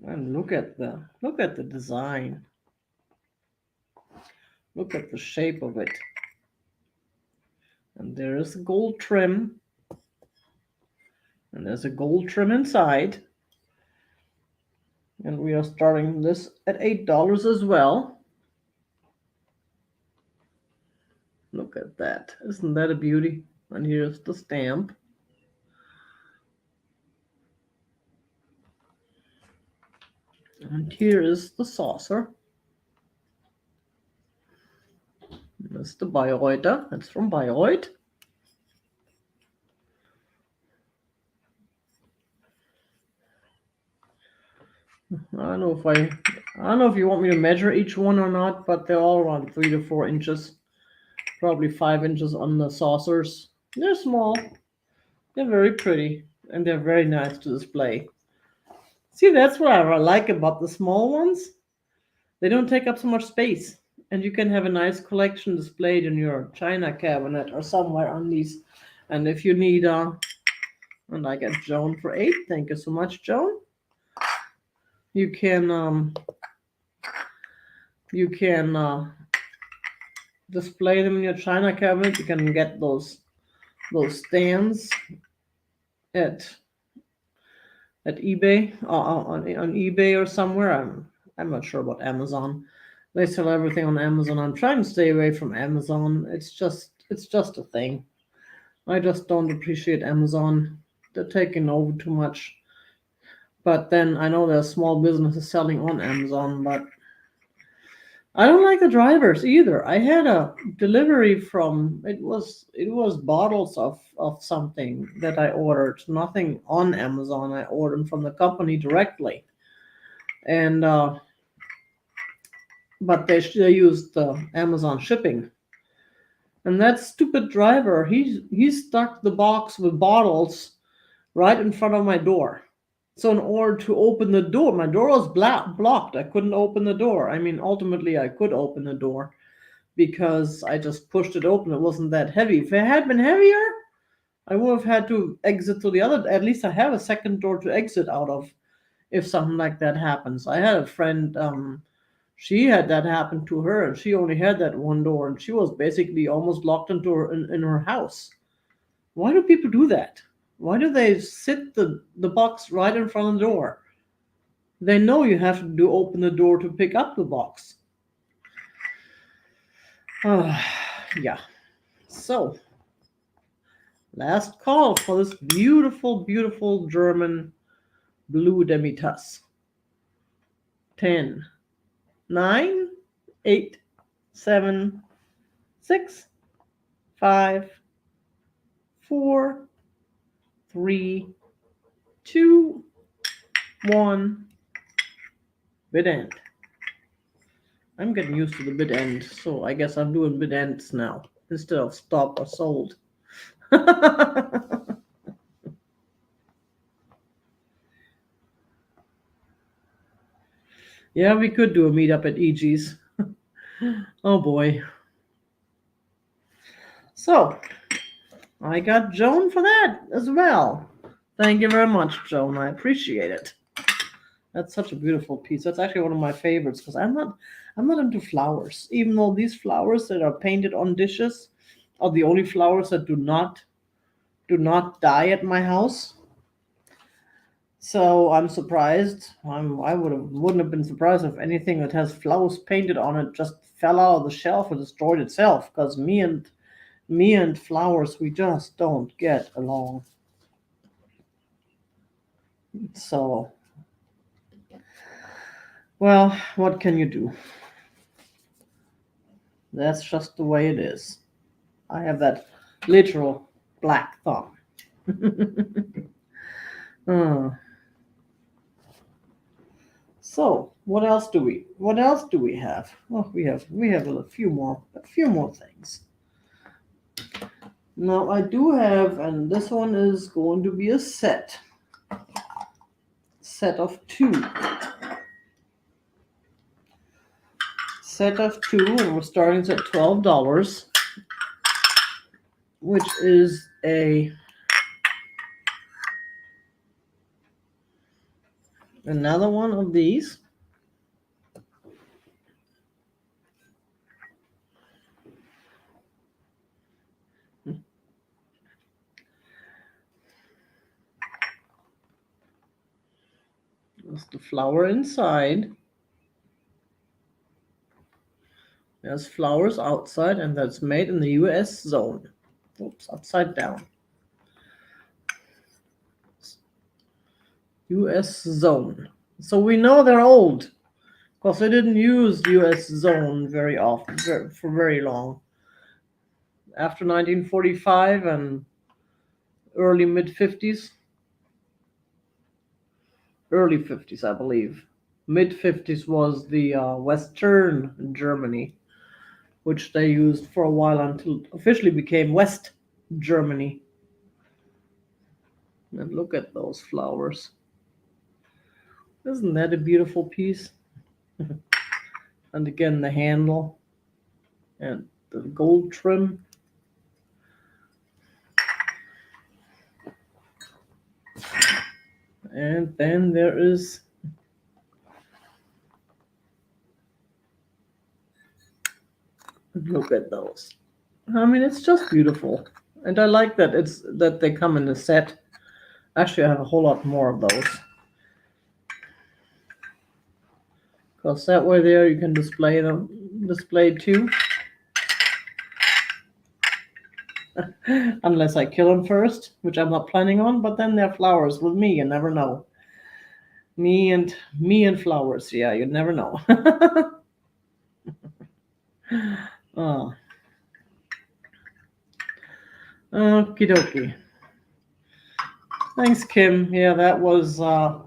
And look at the design. Look at the shape of it. And there is a gold trim. And there's a gold trim inside. And we are starting this at $8 as well. Look at that. Isn't that a beauty? And here's the stamp. And here is the saucer. That's the Bayreuther. It's from Bayreuth. I don't know if you want me to measure each one or not, but they're all around 3 to 4 inches. Probably 5 inches on the saucers. They're small. They're very pretty, and they're very nice to display. See, that's what I like about the small ones. They don't take up so much space. And you can have a nice collection displayed in your china cabinet or somewhere on these. And if you need, and I get Joan for 8. Thank you so much, Joan. You can display them in your china cabinet. You can get those stands at eBay, on eBay or somewhere. I'm not sure about Amazon. They sell everything on Amazon. I'm trying to stay away from Amazon. It's just a thing. I just don't appreciate Amazon. They're taking over too much. But then I know there's small businesses selling on Amazon, but I don't like the drivers either. I had a delivery from it was bottles of something that I ordered. Nothing on Amazon. I ordered from the company directly, and but they used the Amazon shipping. And that stupid driver, he stuck the box with bottles right in front of my door. So in order to open the door, my door was blocked. I couldn't open the door. I mean, ultimately I could open the door because I just pushed it open. It wasn't that heavy. If it had been heavier, I would have had to exit to the other. At least I have a second door to exit out of if something like that happens. I had a friend, she had that happen to her, and she only had that one door, and she was basically almost locked into in her house. Why do people do that? Why do they sit the box right in front of the door? They know you have to open the door to pick up the box. Yeah. So, last call for this beautiful, beautiful German blue Demitasse. 10, 9, 8, 7, 6, 5, 4, 3, 2, 1. Bid end. I'm getting used to the bid end, so I guess I'm doing bid ends now instead of stop or sold. Yeah, we could do a meetup at EG's. Oh boy. So, I got Joan for that as well. Thank you very much, Joan. I appreciate it. That's such a beautiful piece. That's actually one of my favorites because I'm not into flowers. Even though these flowers that are painted on dishes are the only flowers that do not die at my house. So I'm surprised. I wouldn't have been surprised if anything that has flowers painted on it just fell out of the shelf or destroyed itself. Because me and flowers, we just don't get along. So, well, what can you do? That's just the way it is. I have that literal black thumb. Uh, so what else do we have? Oh, we have a few more things. Now I do have, and this one is going to be a set of two. Set of two, and we're starting at $12, which is another one of these. There's the flower inside. There's flowers outside, and that's made in the US zone. Oops, upside down. US zone. So we know they're old because they didn't use US zone very often, for very long. After 1945 and early mid 50s, early 50s, I believe. Mid 50s was the Western Germany, which they used for a while until it officially became West Germany. And look at those flowers. Isn't that a beautiful piece? And again, the handle. and the gold trim. And then there is look at those. I mean, it's just beautiful. And I like that they come in a set. Actually, I have a whole lot more of those. Because that way there you can display two. Unless I kill them first, which I'm not planning on, but then they're flowers with me, you never know. Me and flowers, yeah, you never know. Oh. Okie dokie. Thanks, Kim. Yeah, that was a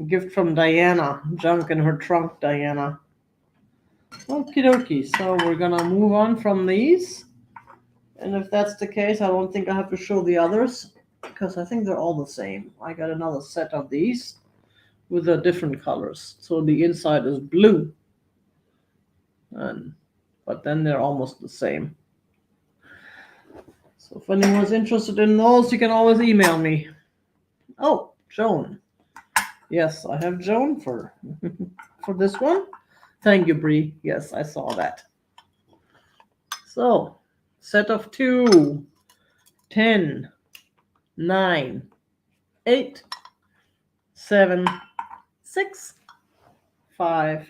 gift from Diana. Junk in her trunk, Diana. Okie dokie. So we're gonna move on from these. And if that's the case, I don't think I have to show the others because I think they're all the same. I got another set of these with the different colors. So the inside is blue. But then they're almost the same. So if anyone's interested in those, you can always email me. Oh, Joan. Yes, I have Joan for for this one. Thank you, Bree. Yes, I saw that. So, set of 2, 10, 9, 8, 7, 6, 5,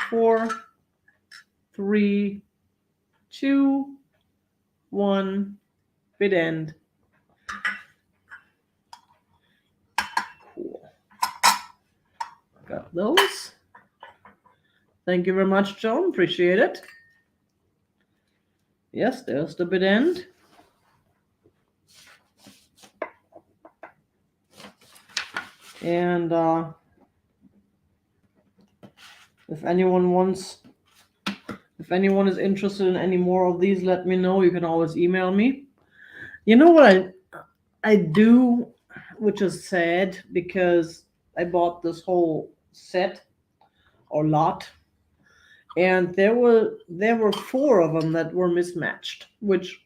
4, 3, 2, 1, bid end. Cool. Got those. Thank you very much, Joan. Appreciate it. Yes, there's the bid end. And if anyone is interested in any more of these, let me know. You can always email me. You know what I do, which is sad because I bought this whole set or lot, and there were 4 of them that were mismatched, which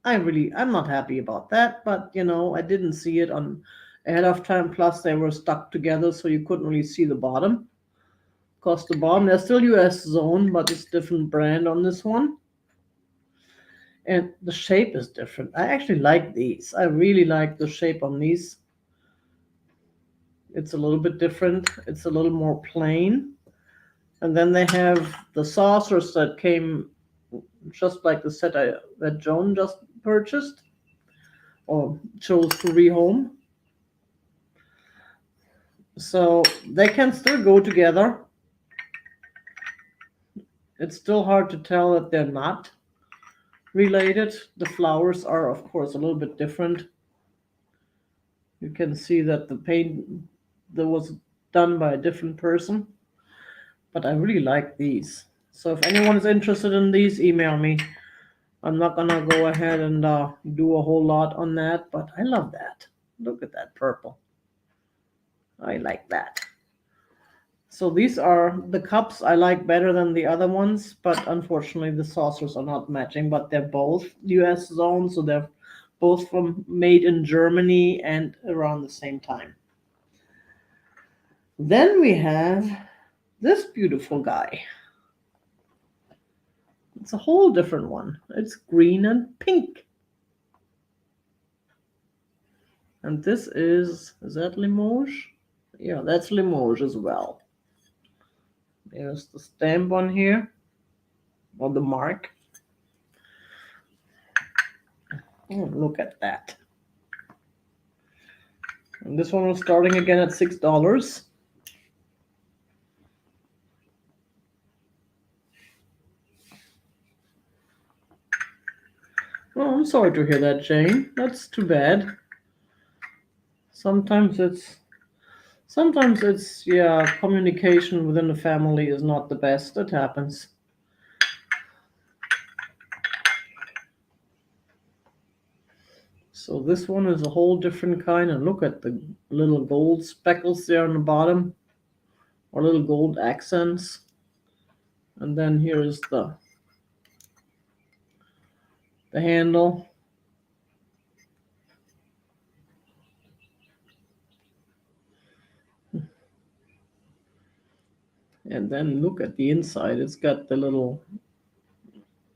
I'm not happy about that. But I didn't see it on ahead of time. Plus, they were stuck together, so you couldn't really see the bottom. Because the bottom, they're still US zone, but it's different brand on this one. And the shape is different. I actually like these. I really like the shape on these. It's a little bit different. It's a little more plain. And then they have the saucers that came just like the set that Joan just purchased or chose to rehome. So they can still go together. It's still hard to tell that they're not related. The flowers are, of course, a little bit different. You can see that the paint that was done by a different person. But I really like these. So if anyone is interested in these, email me. I'm not going to go ahead and do a whole lot on that, but I love that. Look at that purple. I like that. So these are the cups I like better than the other ones, but unfortunately the saucers are not matching, but they're both US zone, so they're both made in Germany and around the same time. Then we have this beautiful guy. It's a whole different one. It's green and pink. And this is that Limoges? Yeah, that's Limoges as well. There's the stamp on here, or the mark. Oh, look at that. And this one was starting again at $6. Oh, I'm sorry to hear that, Jane. That's too bad. Sometimes it's communication within the family is not the best. It happens. So this one is a whole different kind, and look at the little gold speckles there on the bottom, or little gold accents. And then here's the handle. And then look at the inside. It's got the little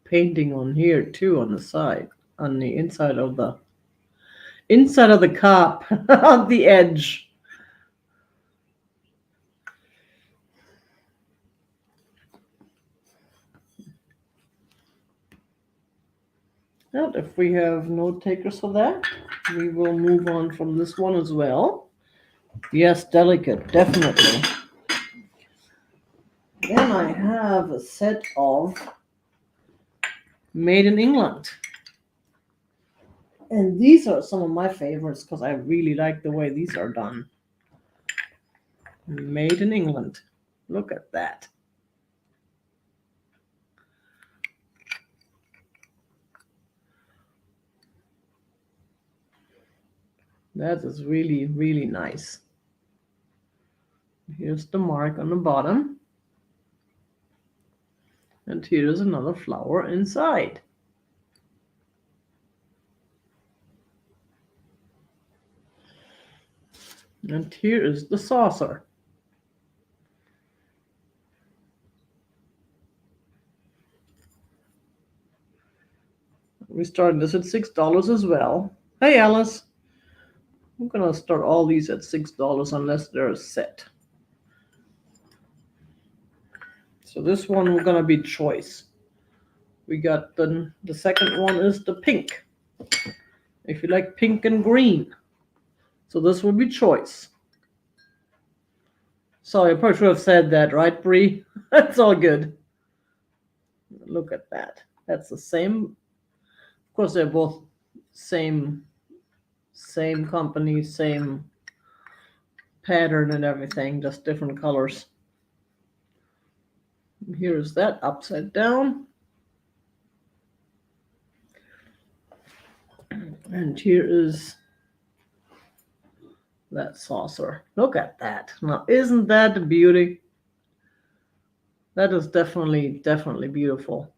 painting on here too on the side, on the inside of the cup, on the edge. Well, if we have no takers for that, we will move on from this one as well. Yes, delicate, definitely. Then I have a set of Made in England. And these are some of my favorites because I really like the way these are done. Made in England. Look at that. That is really, really nice. Here's the mark on the bottom. And here's another flower inside. And here is the saucer. We started this at $6 as well. Hey, Alice. I'm going to start all these at $6 unless they're set. So this one we're going to be choice. We got the second one is the pink. If you like pink and green. So this will be choice. Sorry, I probably should have said that, right, Bree? That's all good. Look at that. That's the same. Of course, they're both same company, same pattern and everything, just different colors. Here's that upside down. And here is that saucer. Look at that. Now, isn't that a beauty? That is definitely beautiful.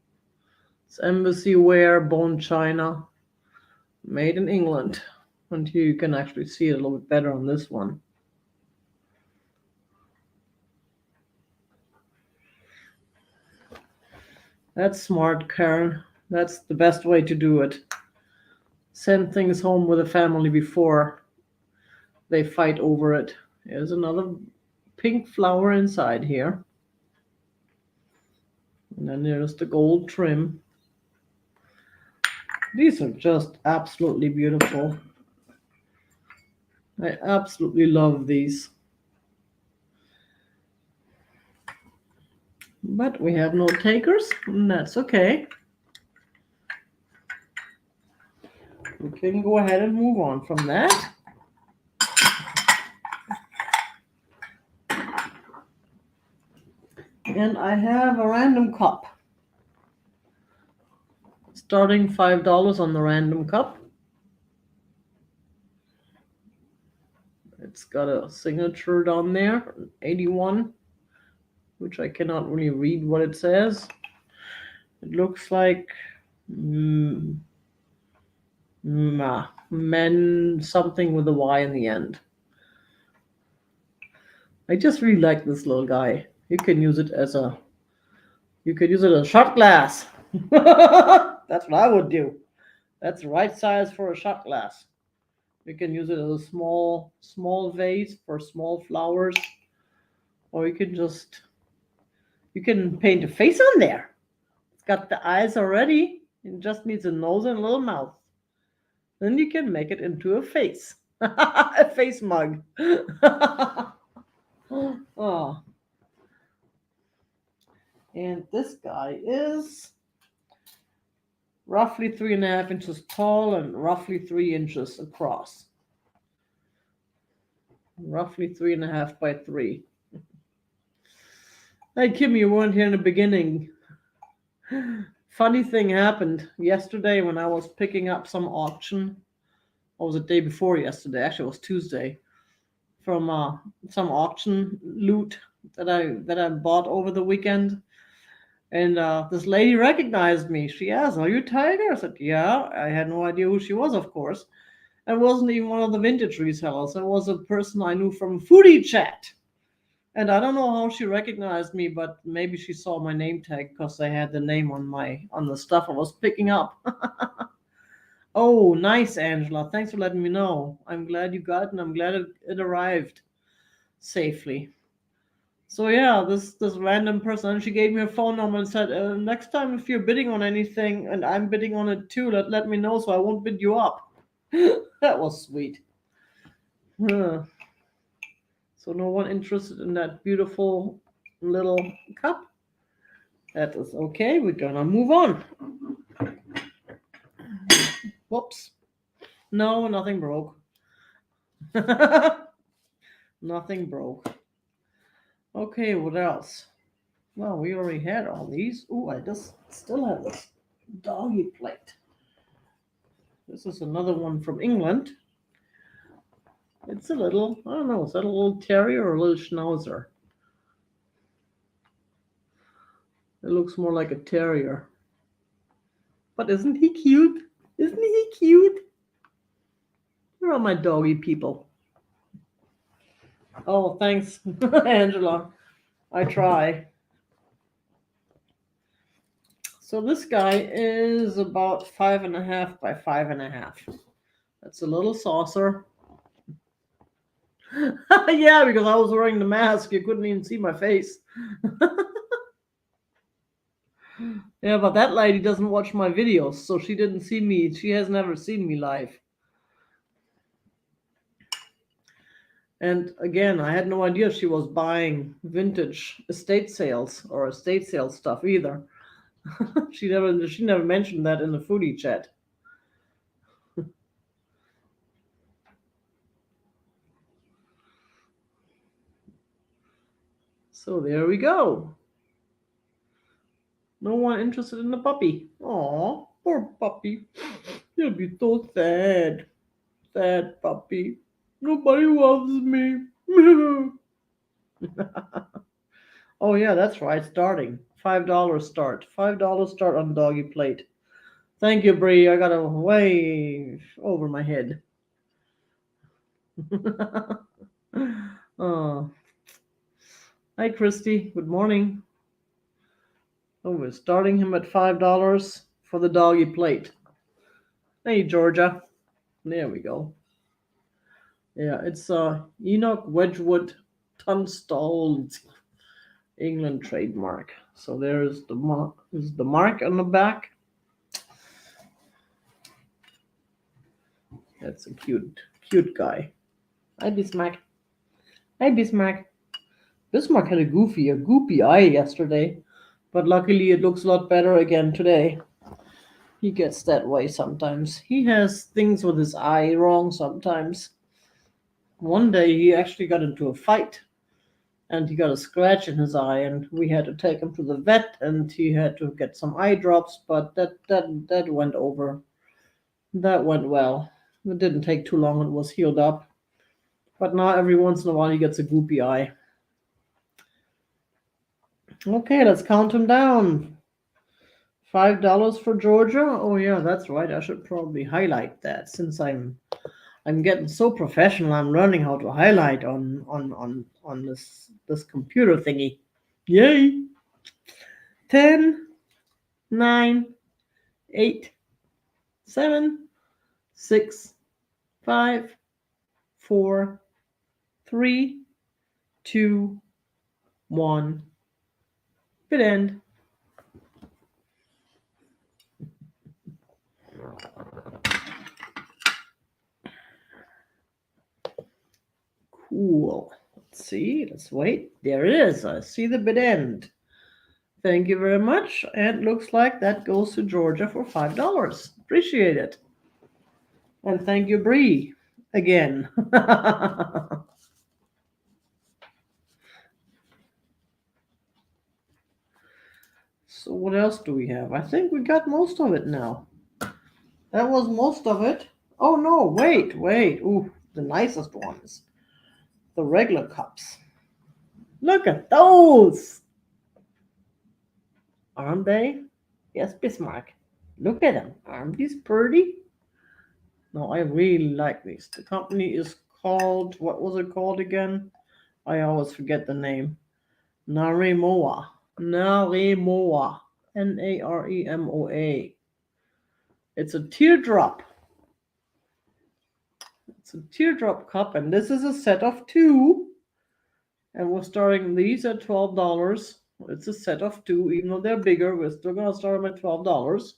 It's embassy wear, bone china, made in England. And here you can actually see it a little bit better on this one. That's smart, Karen. That's the best way to do it. Send things home with a family before they fight over it. There's another pink flower inside here. And then there's the gold trim. These are just absolutely beautiful. I absolutely love these. But we have no takers, and that's okay. We can go ahead and move on from that. And I have a random cup. Starting $5 on the random cup. It's got a signature down there, 81, which I cannot really read what it says. It looks like men something with a Y in the end. I just really like this little guy. You can use it as a shot glass. That's what I would do. That's the right size for a shot glass. You can use it as a small vase for small flowers, or you can paint a face on there. It's got the eyes already. It just needs a nose and a little mouth. Then you can make it into a face. A face mug. Oh. And this guy is roughly 3.5 inches tall and roughly 3 inches across. Roughly 3.5 by 3. Hey, Kim, you weren't here in the beginning. Funny thing happened yesterday when I was picking up some auction. Or was it the day before yesterday? Actually, it was Tuesday. From some auction loot that I bought over the weekend. And this lady recognized me. She asked, "Are you Tiger?" I said, "Yeah." I had no idea who she was, of course. It wasn't even one of the vintage resellers. It was a person I knew from Foodie Chat. And I don't know how she recognized me, but maybe she saw my name tag because I had the name on the stuff I was picking up. Oh, nice, Angela. Thanks for letting me know. I'm glad you got it, and I'm glad it arrived safely. So yeah, this random person, and she gave me a phone number and said, next time if you're bidding on anything and I'm bidding on it too, let me know so I won't bid you up. That was sweet. Huh. So no one interested in that beautiful little cup. That is okay. We're gonna move on. Whoops. No, nothing broke. Nothing broke. Okay, what else? Well, we already had all these. Ooh, I just still have this doggy plate. This is another one from England. It's a little, I don't know, is that a little terrier or a little schnauzer? It looks more like a terrier. But isn't he cute? Isn't he cute? Where are my doggy people? Oh, thanks, Angela. I try. So this guy is about 5.5 by 5.5. That's a little saucer. Yeah, because I was wearing the mask, you couldn't even see my face. Yeah, but that lady doesn't watch my videos, so she didn't see me. She has never seen me live. And again, I had no idea she was buying vintage estate sales or estate sales stuff either. She never mentioned that in the foodie chat. So there we go. No one interested in the puppy. Aw, poor puppy. You'll be so sad. Sad puppy. Nobody loves me. Oh yeah, that's right. Starting. $5 start. $5 start on doggy plate. Thank you, Bree. I got a way over my head. Oh. Hi, Christy. Good morning. Oh, we're starting him at $5 for the doggy plate. Hey, Georgia. There we go. Yeah, it's Enoch Wedgwood Tunstall England trademark. So there's the mark on the back. That's a cute guy. Hi, Bismarck. Hi, Bismarck. Bismarck had a goopy eye yesterday, but luckily it looks a lot better again today. He gets that way sometimes. He has things with his eye wrong sometimes. One day he actually got into a fight and he got a scratch in his eye and we had to take him to the vet and he had to get some eye drops, but that went over. That went well. It didn't take too long, it was healed up. But now every once in a while he gets a goopy eye. Okay, let's count him down. $5 for Georgia. Oh yeah, that's right. I should probably highlight that since I'm getting so professional. I'm learning how to highlight on this computer thingy. Yay! 10, 9, 8, 7, 6, 5, 4, 3, 2, 1. Good end. Cool. Let's see. Let's wait. There it is. I see the bid end. Thank you very much. And looks like that goes to Georgia for $5. Appreciate it. And thank you, Bree, again. So what else do we have? I think we got most of it now. That was most of it. Oh no, wait. Ooh, the nicest ones. The regular cups. Look at those. Aren't they? Yes, Bismarck. Look at them. Aren't these pretty? No, I really like these. The company is called, what was it called again? I always forget the name. Naremoa. Naremoa. Naremoa. It's a teardrop. It's a teardrop cup, and this is a set of two. And we're starting these at $12. It's a set of two, even though they're bigger. We're still gonna start them at $12.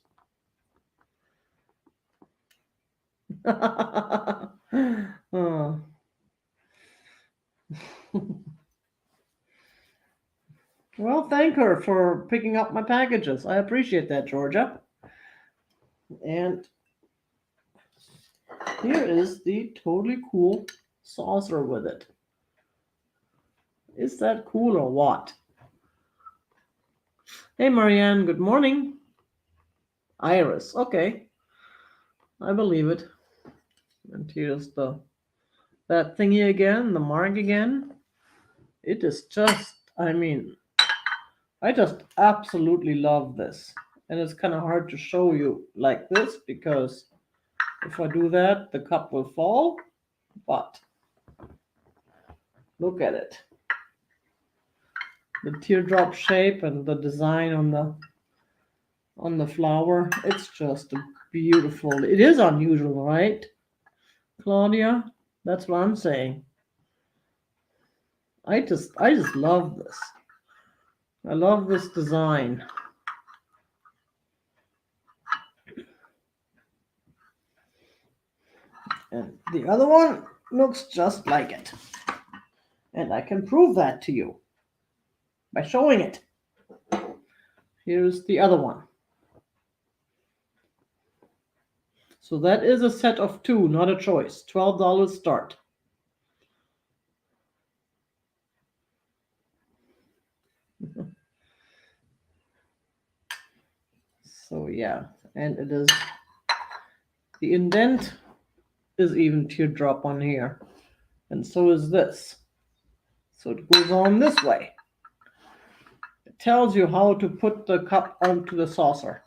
Oh. Well, thank her for picking up my packages. I appreciate that, Georgia. And here is the totally cool saucer with it. Is that cool or what? Hey, Marianne, good morning. Iris, okay. I believe it. And here's that thingy again, the mark again. It is just, I just absolutely love this. And it's kind of hard to show you like this because if I do that, the cup will fall. But look at it. The teardrop shape and the design on the flower. It's just beautiful. It is unusual, right, Claudia? That's what I'm saying. I just love this. I love this design. And the other one looks just like it. And I can prove that to you by showing it. Here's the other one. So that is a set of two, not a choice. $12 start. So yeah, and it is, the indent is even teardrop on here. And so is this. So it goes on this way. It tells you how to put the cup onto the saucer.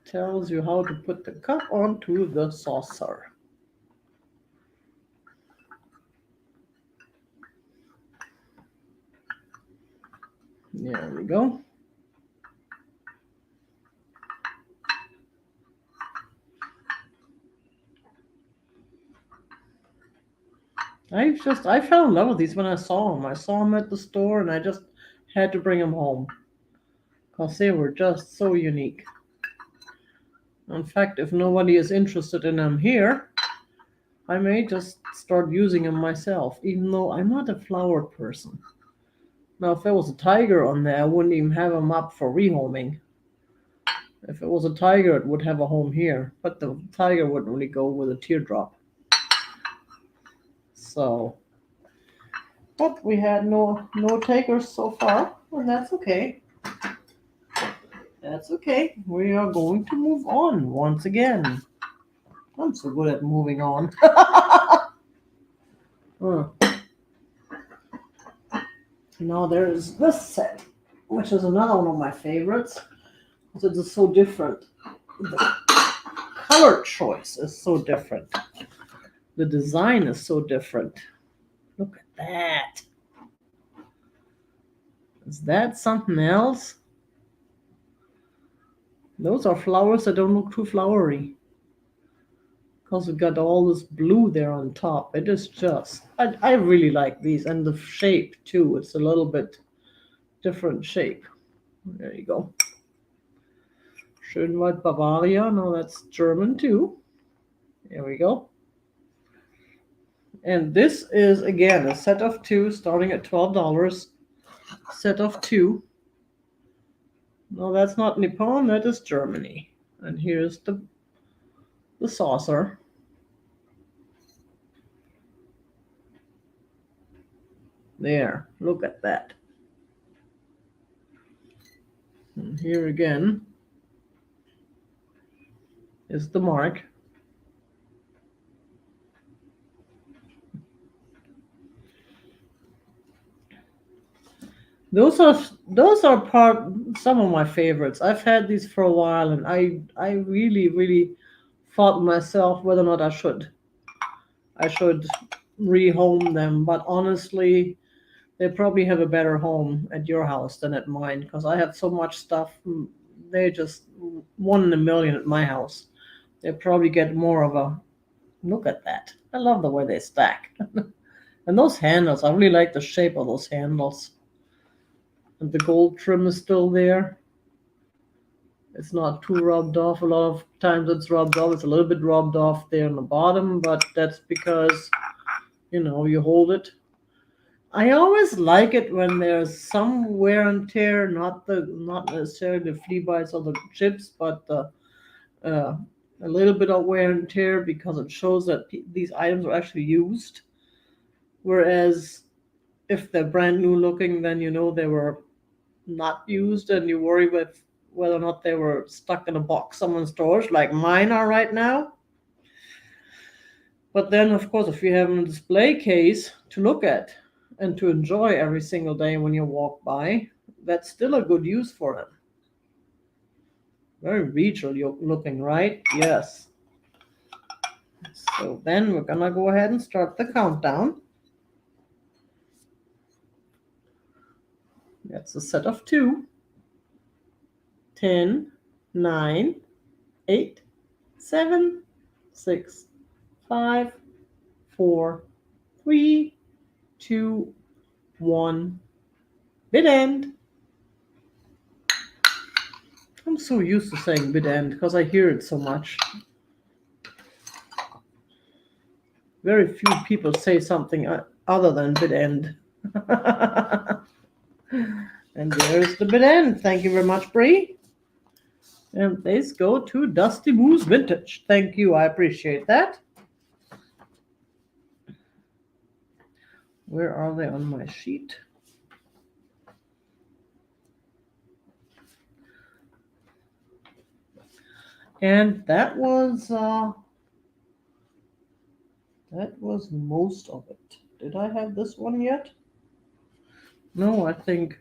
Tells you how to put the cup onto the saucer. There we go. I fell in love with these when I saw them. I saw them at the store and I just had to bring them home because they were just so unique. In fact, if nobody is interested in them here, I may just start using them myself, even though I'm not a flower person. Now, if there was a tiger on there, I wouldn't even have them up for rehoming. If it was a tiger, it would have a home here, but the tiger wouldn't really go with a teardrop. So, but we had no takers so far, and that's okay. That's okay. We are going to move on once again. I'm so good at moving on. Now there is this set, which is another one of my favorites. It is so different. The color choice is so different. The design is so different. Look at that. Is that something else? Those are flowers that don't look too flowery. Because we've got all this blue there on top. It is just, I really like these. And the shape too. It's a little bit different shape. There you go. Schönwald Bavaria. No, that's German too. There we go. And this is, again, a set of two starting at $12. Set of two. No, that's not Nippon. That is Germany. And here's the saucer. There. Look at that. And here again is the mark. Those are some of my favorites. I've had these for a while, and I really thought myself whether or not I should rehome them. But honestly, they probably have a better home at your house than at mine because I have so much stuff. They're just one in a million at my house. They probably get more of a look at that. I love the way they stack. And those handles, I really like the shape of those handles. And the gold trim is still there. It's not too rubbed off. A lot of times it's rubbed off. It's a little bit rubbed off there on the bottom, but that's because, you hold it. I always like it when there's some wear and tear, not necessarily the flea bites or the chips, but uh, a little bit of wear and tear because it shows that these items are actually used. Whereas if they're brand new looking, then they were not used, and you worry with whether or not they were stuck in a box someone's storage, like mine are right now. But then, of course, if you have a display case to look at and to enjoy every single day when you walk by, that's still a good use for them. Very regional looking, right? Yes. So then we're gonna go ahead and start the countdown. That's a set of two. 10, 9, 8, 7, 6, 5, 4, 3, 2, 1. Bid end. I'm so used to saying bid end because I hear it so much. Very few people say something other than bid end. And there's the bid end. Thank you very much, Bree. And these go to Dusty Moose Vintage. Thank you. I appreciate that. Where are they on my sheet? And that was most of it. Did I have this one yet? No, I think.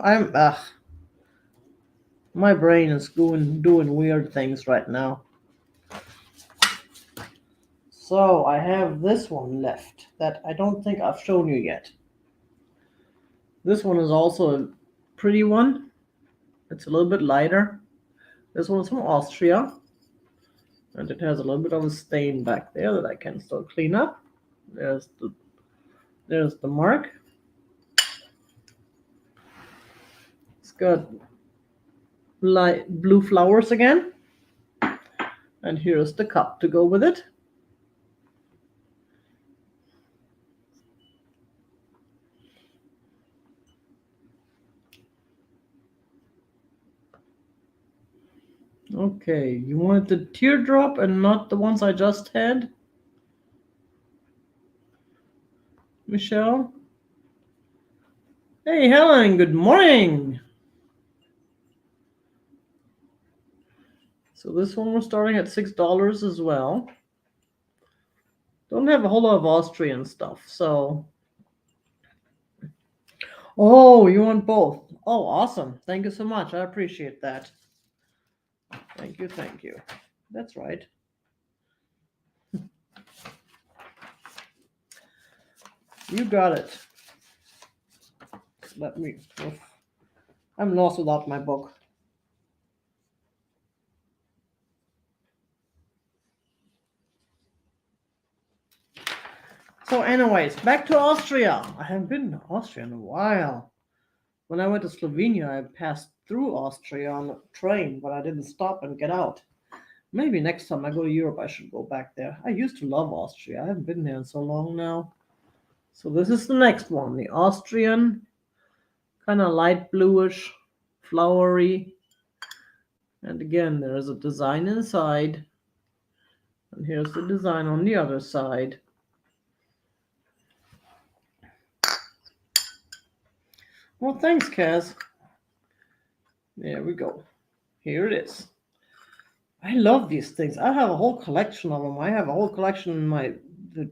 I'm my brain is doing weird things right now. So I have this one left that I don't think I've shown you yet. This one is also a pretty one. It's a little bit lighter. This one's from Austria. And it has a little bit of a stain back there that I can still clean up. There's the mark. It's got light blue flowers again. And here's the cup to go with it. Okay, you wanted the teardrop and not the ones I just had? Michelle? Hey, Helen, good morning. So this one we're starting at $6 as well. Don't have a whole lot of Austrian stuff, so. Oh, you want both? Oh, awesome. Thank you so much. I appreciate that. Thank you, thank you. That's right. You got it. I'm lost without my book. So anyways, back to Austria. I haven't been to Austria in a while. When I went to Slovenia, I passed through Austria on a train, but I didn't stop and get out. Maybe next time I go to Europe, I should go back there. I used to love Austria. I haven't been there in so long now. So this is the next one, the Austrian, kind of light bluish, flowery. And again, there is a design inside. And here's the design on the other side. Well, thanks, Kaz. There we go. Here it is. I love these things. I have a whole collection of them. I have a whole collection in my the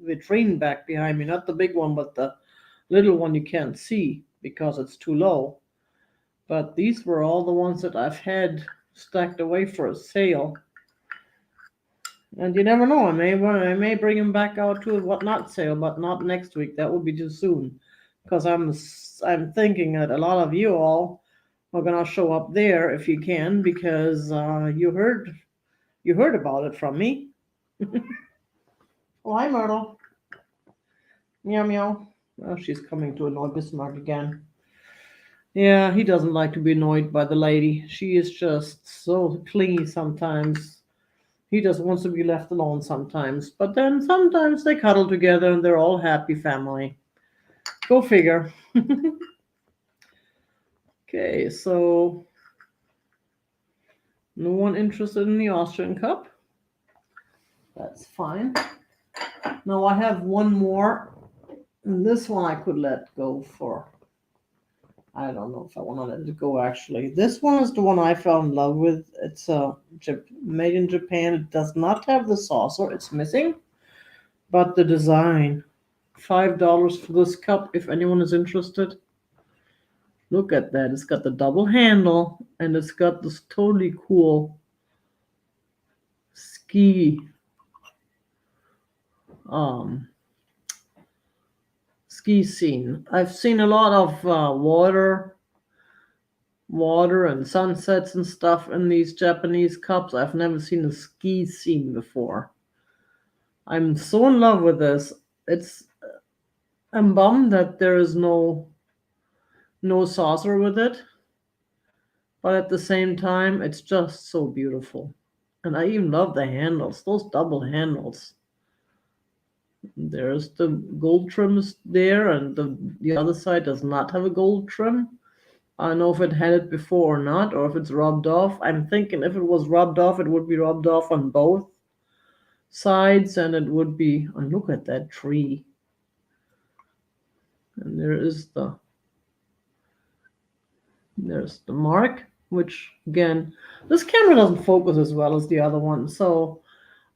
vitrine back behind me. Not the big one, but the little one you can't see because it's too low. But these were all the ones that I've had stacked away for a sale. And you never know. I may bring them back out to a whatnot sale, but not next week. That would be too soon, because I'm thinking that a lot of you all are gonna show up there if you can, because you heard about it from me. Oh, hi, Myrtle. Meow meow. Oh, she's coming to annoy Bismarck again. Yeah, he doesn't like to be annoyed by the lady. She is just so clingy sometimes. He just wants to be left alone sometimes. But then sometimes they cuddle together and they're all happy family. Go figure. Okay, so no one interested in the Austrian Cup? That's fine. Now I have one more, and this one I could let go for. I don't know if I want to let it go actually. This one is the one I fell in love with. It's made in Japan. It does not have the saucer, it's missing, but the design. $5 for this cup if anyone is interested. Look at that. It's got the double handle and it's got this totally cool ski um ski scene. I've seen a lot of water and sunsets and stuff in these Japanese cups. I've never seen a ski scene before. I'm so in love with this. It's I'm bummed that there is no saucer with it, but at the same time, it's just so beautiful. And I even love the handles, those double handles. There's the gold trims there, and the other side does not have a gold trim. I don't know if it had it before or not, or if it's rubbed off. I'm thinking if it was rubbed off, it would be rubbed off on both sides, and it would be. And look at that tree. And there's the mark, which again, this camera doesn't focus as well as the other one, so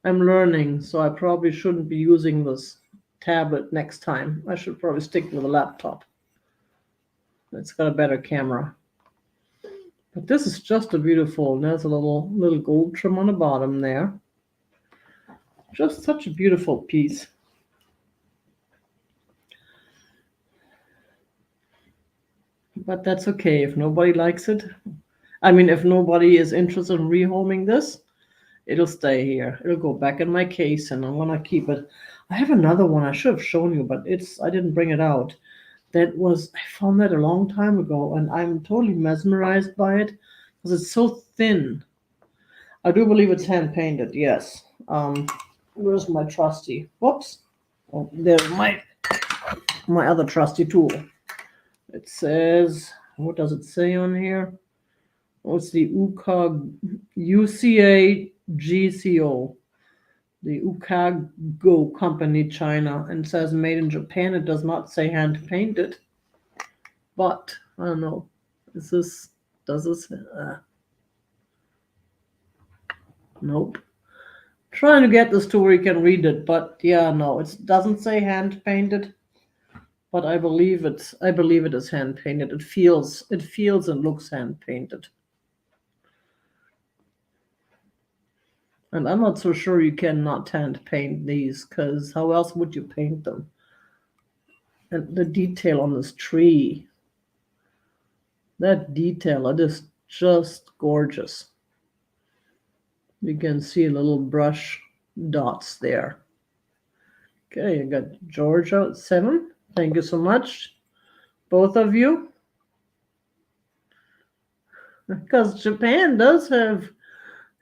I'm learning. So I probably shouldn't be using this tablet next time. I should probably stick with a laptop. It's got a better camera. But this is just a beautiful. There's a little gold trim on the bottom there. Just such a beautiful piece. But that's okay if nobody likes it. I mean, if nobody is interested in rehoming this, it'll stay here. It'll go back in my case, and I'm gonna keep it. I have another one I should have shown you, but I didn't bring it out. I found that a long time ago, and I'm totally mesmerized by it because it's so thin. I do believe it's hand painted. Yes. Where's my trusty? Whoops. Oh, there's my other trusty tool. It says, what does it say on here? Oh, it's the UCA GCO, the Ukago company, China, and says made in Japan. It does not say hand painted, but I don't know. Does this? Nope. Trying to get this to where you can read it, but yeah, no, it doesn't say hand painted. But I believe it is hand painted. It feels and looks hand painted. And I'm not so sure you cannot hand paint these, because how else would you paint them? And the detail on this tree, that detail, it is just gorgeous. You can see little brush dots there. Okay, I got Georgia at 7. Thank you so much, both of you. Because Japan does have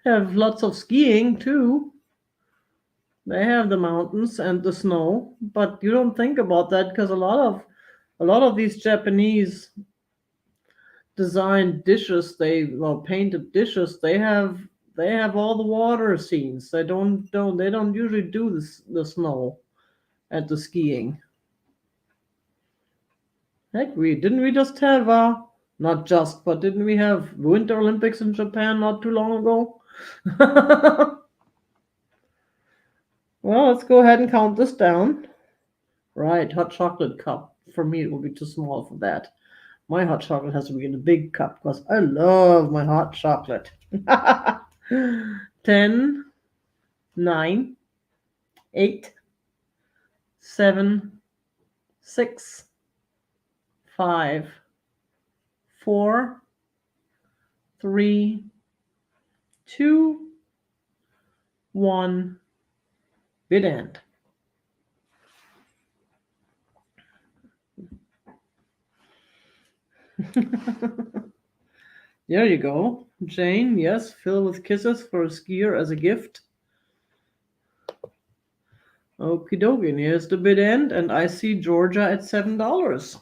lots of skiing too. They have the mountains and the snow, but you don't think about that because a lot of these Japanese designed dishes, painted dishes, they have all the water scenes. They don't usually do the snow at the skiing. Heck, we just have not just, but didn't we have Winter Olympics in Japan not too long ago? Well, let's go ahead and count this down. Right, hot chocolate cup. For me, it will be too small for that. My hot chocolate has to be in a big cup because I love my hot chocolate. 10, 9, 8, 7, 6, 5, 4, 3, 2, 1. Bid end. There you go. Jane, yes, fill with kisses for a skier as a gift. Okie dokie, and here's the bid end, and I see Georgia at $7.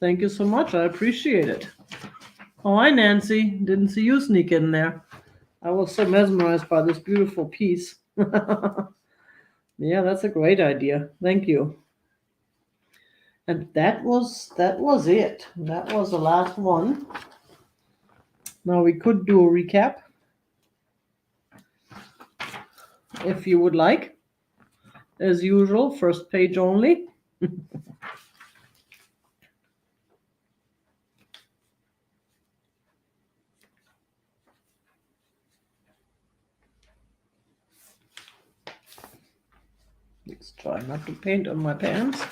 Thank you so much. I appreciate it. Oh, hi, Nancy. Didn't see you sneak in there. I was so mesmerized by this beautiful piece. Yeah, that's a great idea. Thank you. And that was it. That was the last one. Now we could do a recap if you would like. As usual, first page only. Let's try not to paint on my pants.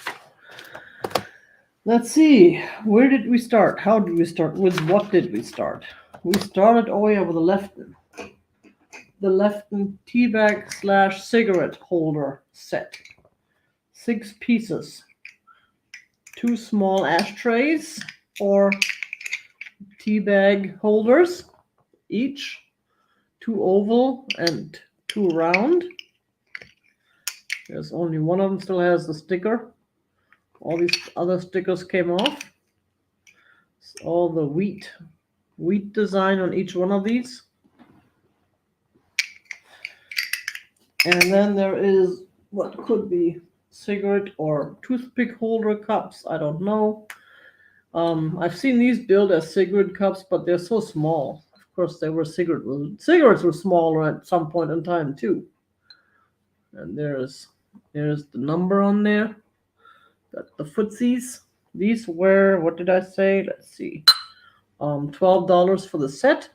Let's see, where did we start? How did we start? With what did we start? We started, oh yeah, with the Lefton tea bag / cigarette holder set. 6 pieces. 2 small ashtrays or tea bag holders each. 2 oval and 2 round. There's only one of them still has the sticker. All these other stickers came off. It's all the wheat design on each one of these. And then there is what could be cigarette or toothpick holder cups. I don't know. I've seen these built as cigarette cups, but they're so small. Of course, they were cigarettes were smaller at some point in time too. And there's the number on there. Got the footsies. These were, what did I say? Let's see. $12 for the set.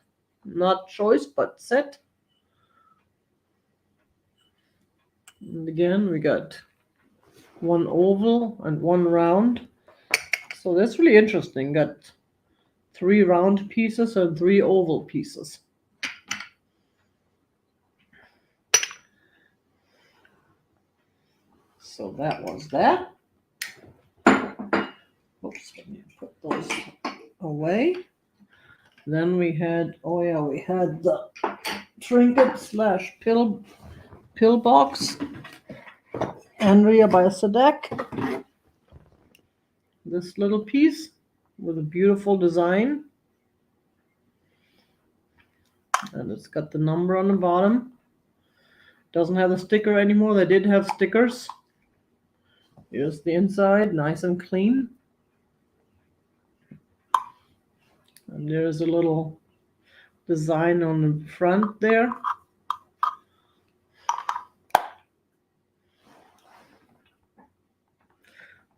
Not choice, but set. And again, we got 1 oval and 1 round. So that's really interesting. Got 3 round pieces and 3 oval pieces. So that was that. Oops, let me put those away. Then we had, we had the trinket / pill box. Andrea by Sadek. This little piece with a beautiful design. And it's got the number on the bottom. Doesn't have the sticker anymore. They did have stickers. Here's the inside, nice and clean. And there's a little design on the front there.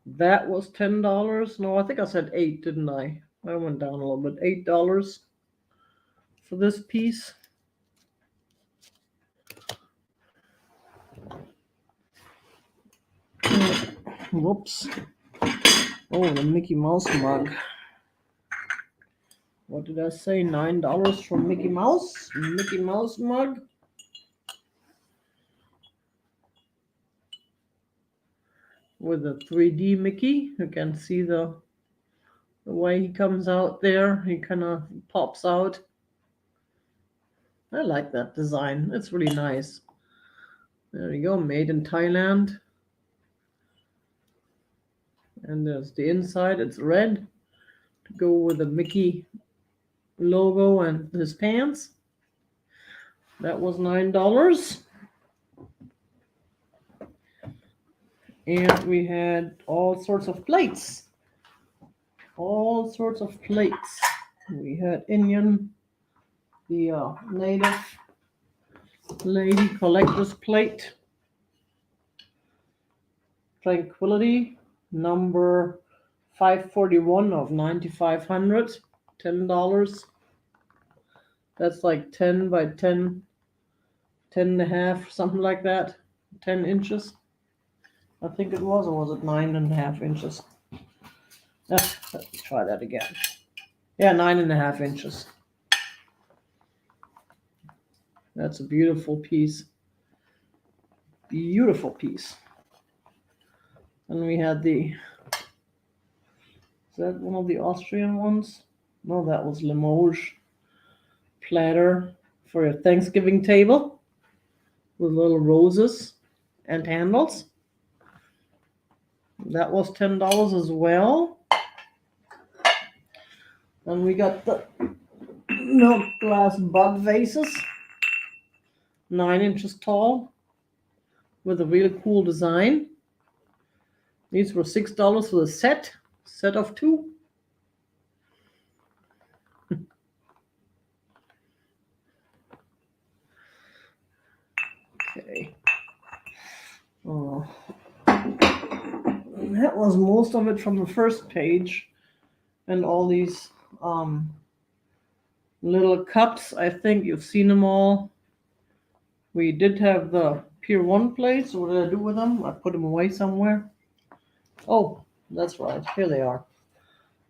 That was $10. No, I think I said $8, didn't I? I went down a little bit. $8 for this piece. Whoops. Oh, the Mickey Mouse mug. What did I say? $9 from Mickey Mouse? Mickey Mouse mug. With a 3D Mickey. You can see the way he comes out there. He kind of pops out. I like that design. It's really nice. There you go. Made in Thailand. And there's the inside. It's red to go with the Mickey logo and his pants. That was $9. And we had all sorts of plates. All sorts of plates. We had Indian the Native Lady Collector's Plate. Tranquility, number 541 of 9,500, $10. That's like 10 by 10, 10 and a half, something like that. 10 inches. I think it was, or was it 9.5 inches? Let's try that again. Yeah, 9.5 inches. That's a beautiful piece. Beautiful piece. And we had is that one of the Austrian ones? No, that was Limoges platter for your Thanksgiving table with little roses and handles. That was $10 as well. And we got the milk glass bud vases, 9 inches tall, with a really cool design. These were $6 for the set of 2. Okay. Oh. That was most of it from the first page. And all these little cups, I think you've seen them all. We did have the Pier 1 plates. What did I do with them? I put them away somewhere. Oh, that's right. Here they are.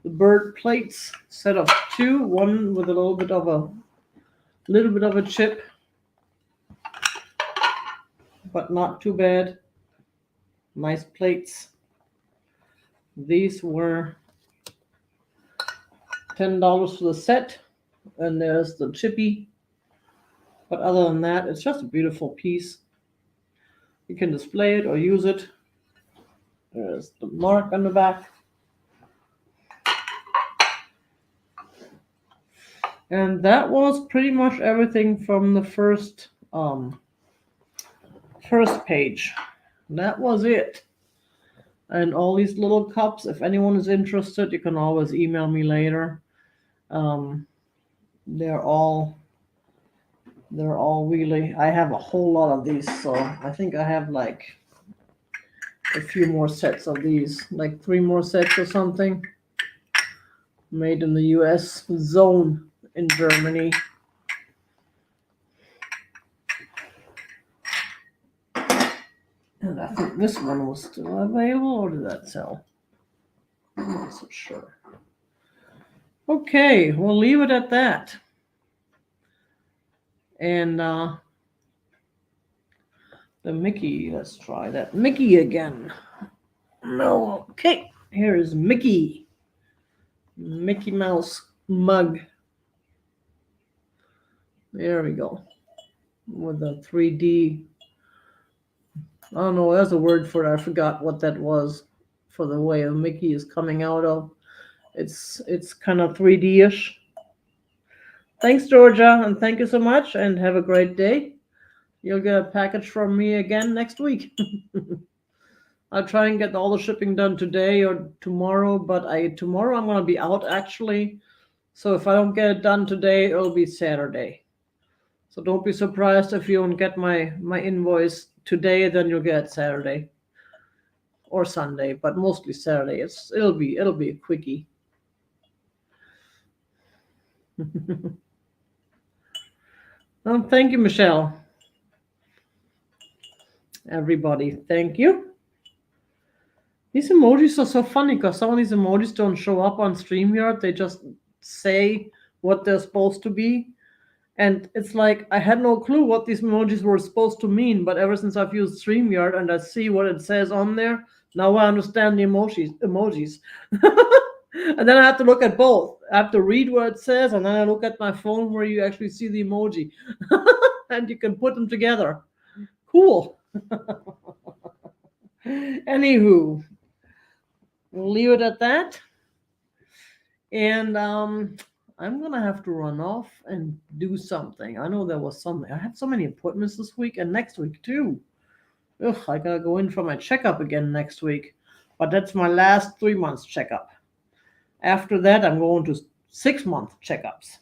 The bird plates, set of 2, one with a little bit of a chip, but not too bad. Nice plates. These were $10 for the set, and there's the chippy. But other than that, it's just a beautiful piece. You can display it or use it. There's the mark on the back. And that was pretty much everything from the first page. That was it. And all these little cups, if anyone is interested, you can always email me later. They're all really, I have a whole lot of these, so I think I have like a few more sets of these, like 3 more sets or something, made in the US zone in Germany. And I think this one was still available, or did that sell? I'm not so sure. Okay, we'll leave it at that. And the Mickey, let's try that Mickey again. No, okay, here is Mickey. Mickey Mouse mug. There we go. With a 3D. I don't know, there's a word for it. I forgot what that was for the way a Mickey is coming out of. It's kind of 3D-ish. Thanks, Georgia, and thank you so much, and have a great day. You'll get a package from me again next week. I'll try and get all the shipping done today or tomorrow, but tomorrow I'm going to be out actually. So if I don't get it done today, it'll be Saturday. So don't be surprised if you don't get my invoice today, then you'll get it Saturday or Sunday, but mostly Saturday. It'll be a quickie. Oh, thank you, Michelle. Everybody, thank you. These emojis are so funny because some of these emojis don't show up on StreamYard. They just say what they're supposed to be. And it's like, I had no clue what these emojis were supposed to mean, but ever since I've used StreamYard and I see what it says on there, now I understand the emojis. And then I have to look at both. I have to read what it says, and then I look at my phone where you actually see the emoji. And you can put them together. Cool. Anywho, we'll leave it at that. And I'm gonna have to run off and do something. I know there was something. I have so many appointments this week and next week too. Ugh, I gotta go in for my checkup again next week. But that's my last 3 months checkup. After that, I'm going to 6-month checkups.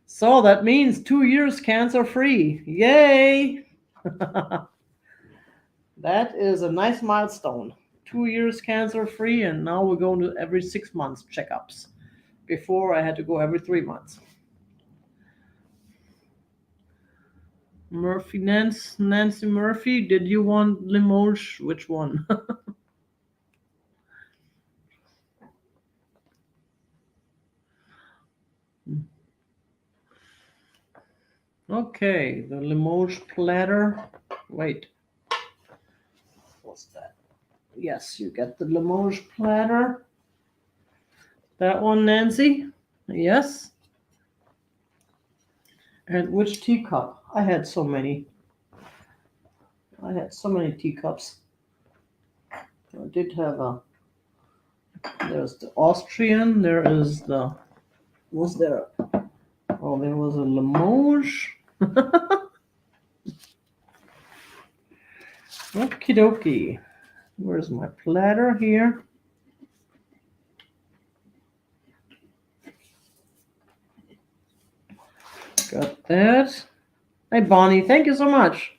So that means 2 years cancer free. Yay! That is a nice milestone. 2 years cancer free, and now we're going to every 6 months checkups. Before I had to go every 3 months. Nancy Murphy, did you want Limoges? Which one? Okay, the Limoges platter. Wait, what's that? Yes, you get the Limoges platter. That one, Nancy? Yes. And which teacup? I had so many. I had so many teacups. I did have a. There's the Austrian. There is the. Was there? Oh, there was a Limoges. Okie dokie. Where's my platter here? Got that. Hey, Bonnie, thank you so much.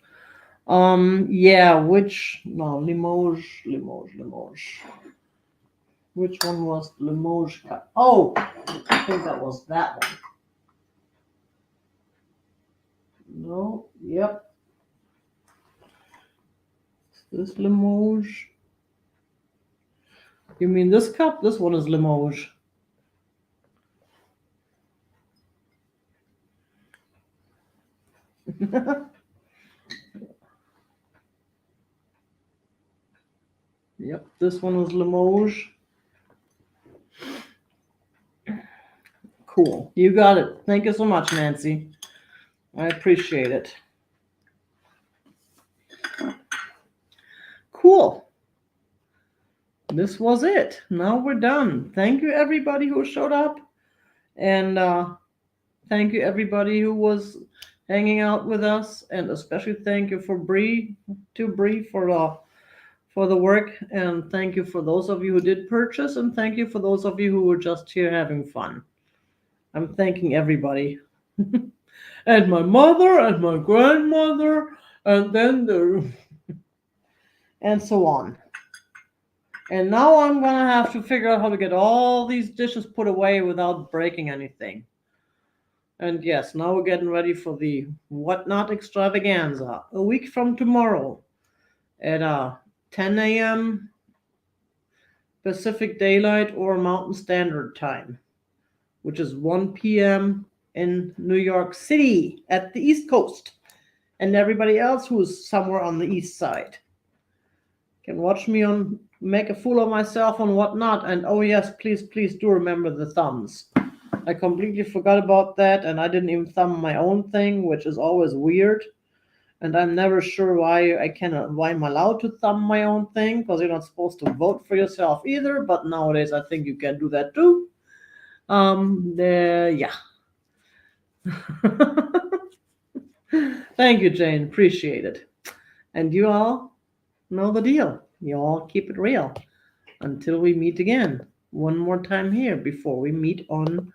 Yeah, Limoges. Which one was Limoges cup? Oh, I think that was that one. No, yep. This Limoges. You mean this cup? This one is Limoges. Yep, this one is Limoges. Cool. You got it. Thank you so much, Nancy. I appreciate it. Cool. This was it. Now we're done. Thank you, everybody who showed up. And thank you, everybody who was hanging out with us. And especially thank you for Bree for the work. And thank you for those of you who did purchase. And thank you for those of you who were just here having fun. I'm thanking everybody. And my mother and my grandmother. And then and so on. And now I'm going to have to figure out how to get all these dishes put away without breaking anything. And yes, now we're getting ready for the Whatnot extravaganza. A week from tomorrow at 10 a.m. Pacific Daylight or Mountain Standard Time, which is 1 p.m. in New York City at the East Coast. And everybody else who's somewhere on the East Side can watch me make a fool of myself on Whatnot. And oh yes, please do remember the thumbs. I completely forgot about that, and I didn't even thumb my own thing, which is always weird. And I'm never sure why I'm allowed to thumb my own thing, because you're not supposed to vote for yourself either. But nowadays, I think you can do that too. Yeah. Thank you, Jane. Appreciate it. And you all know the deal. You all keep it real until we meet again. One more time here before we meet on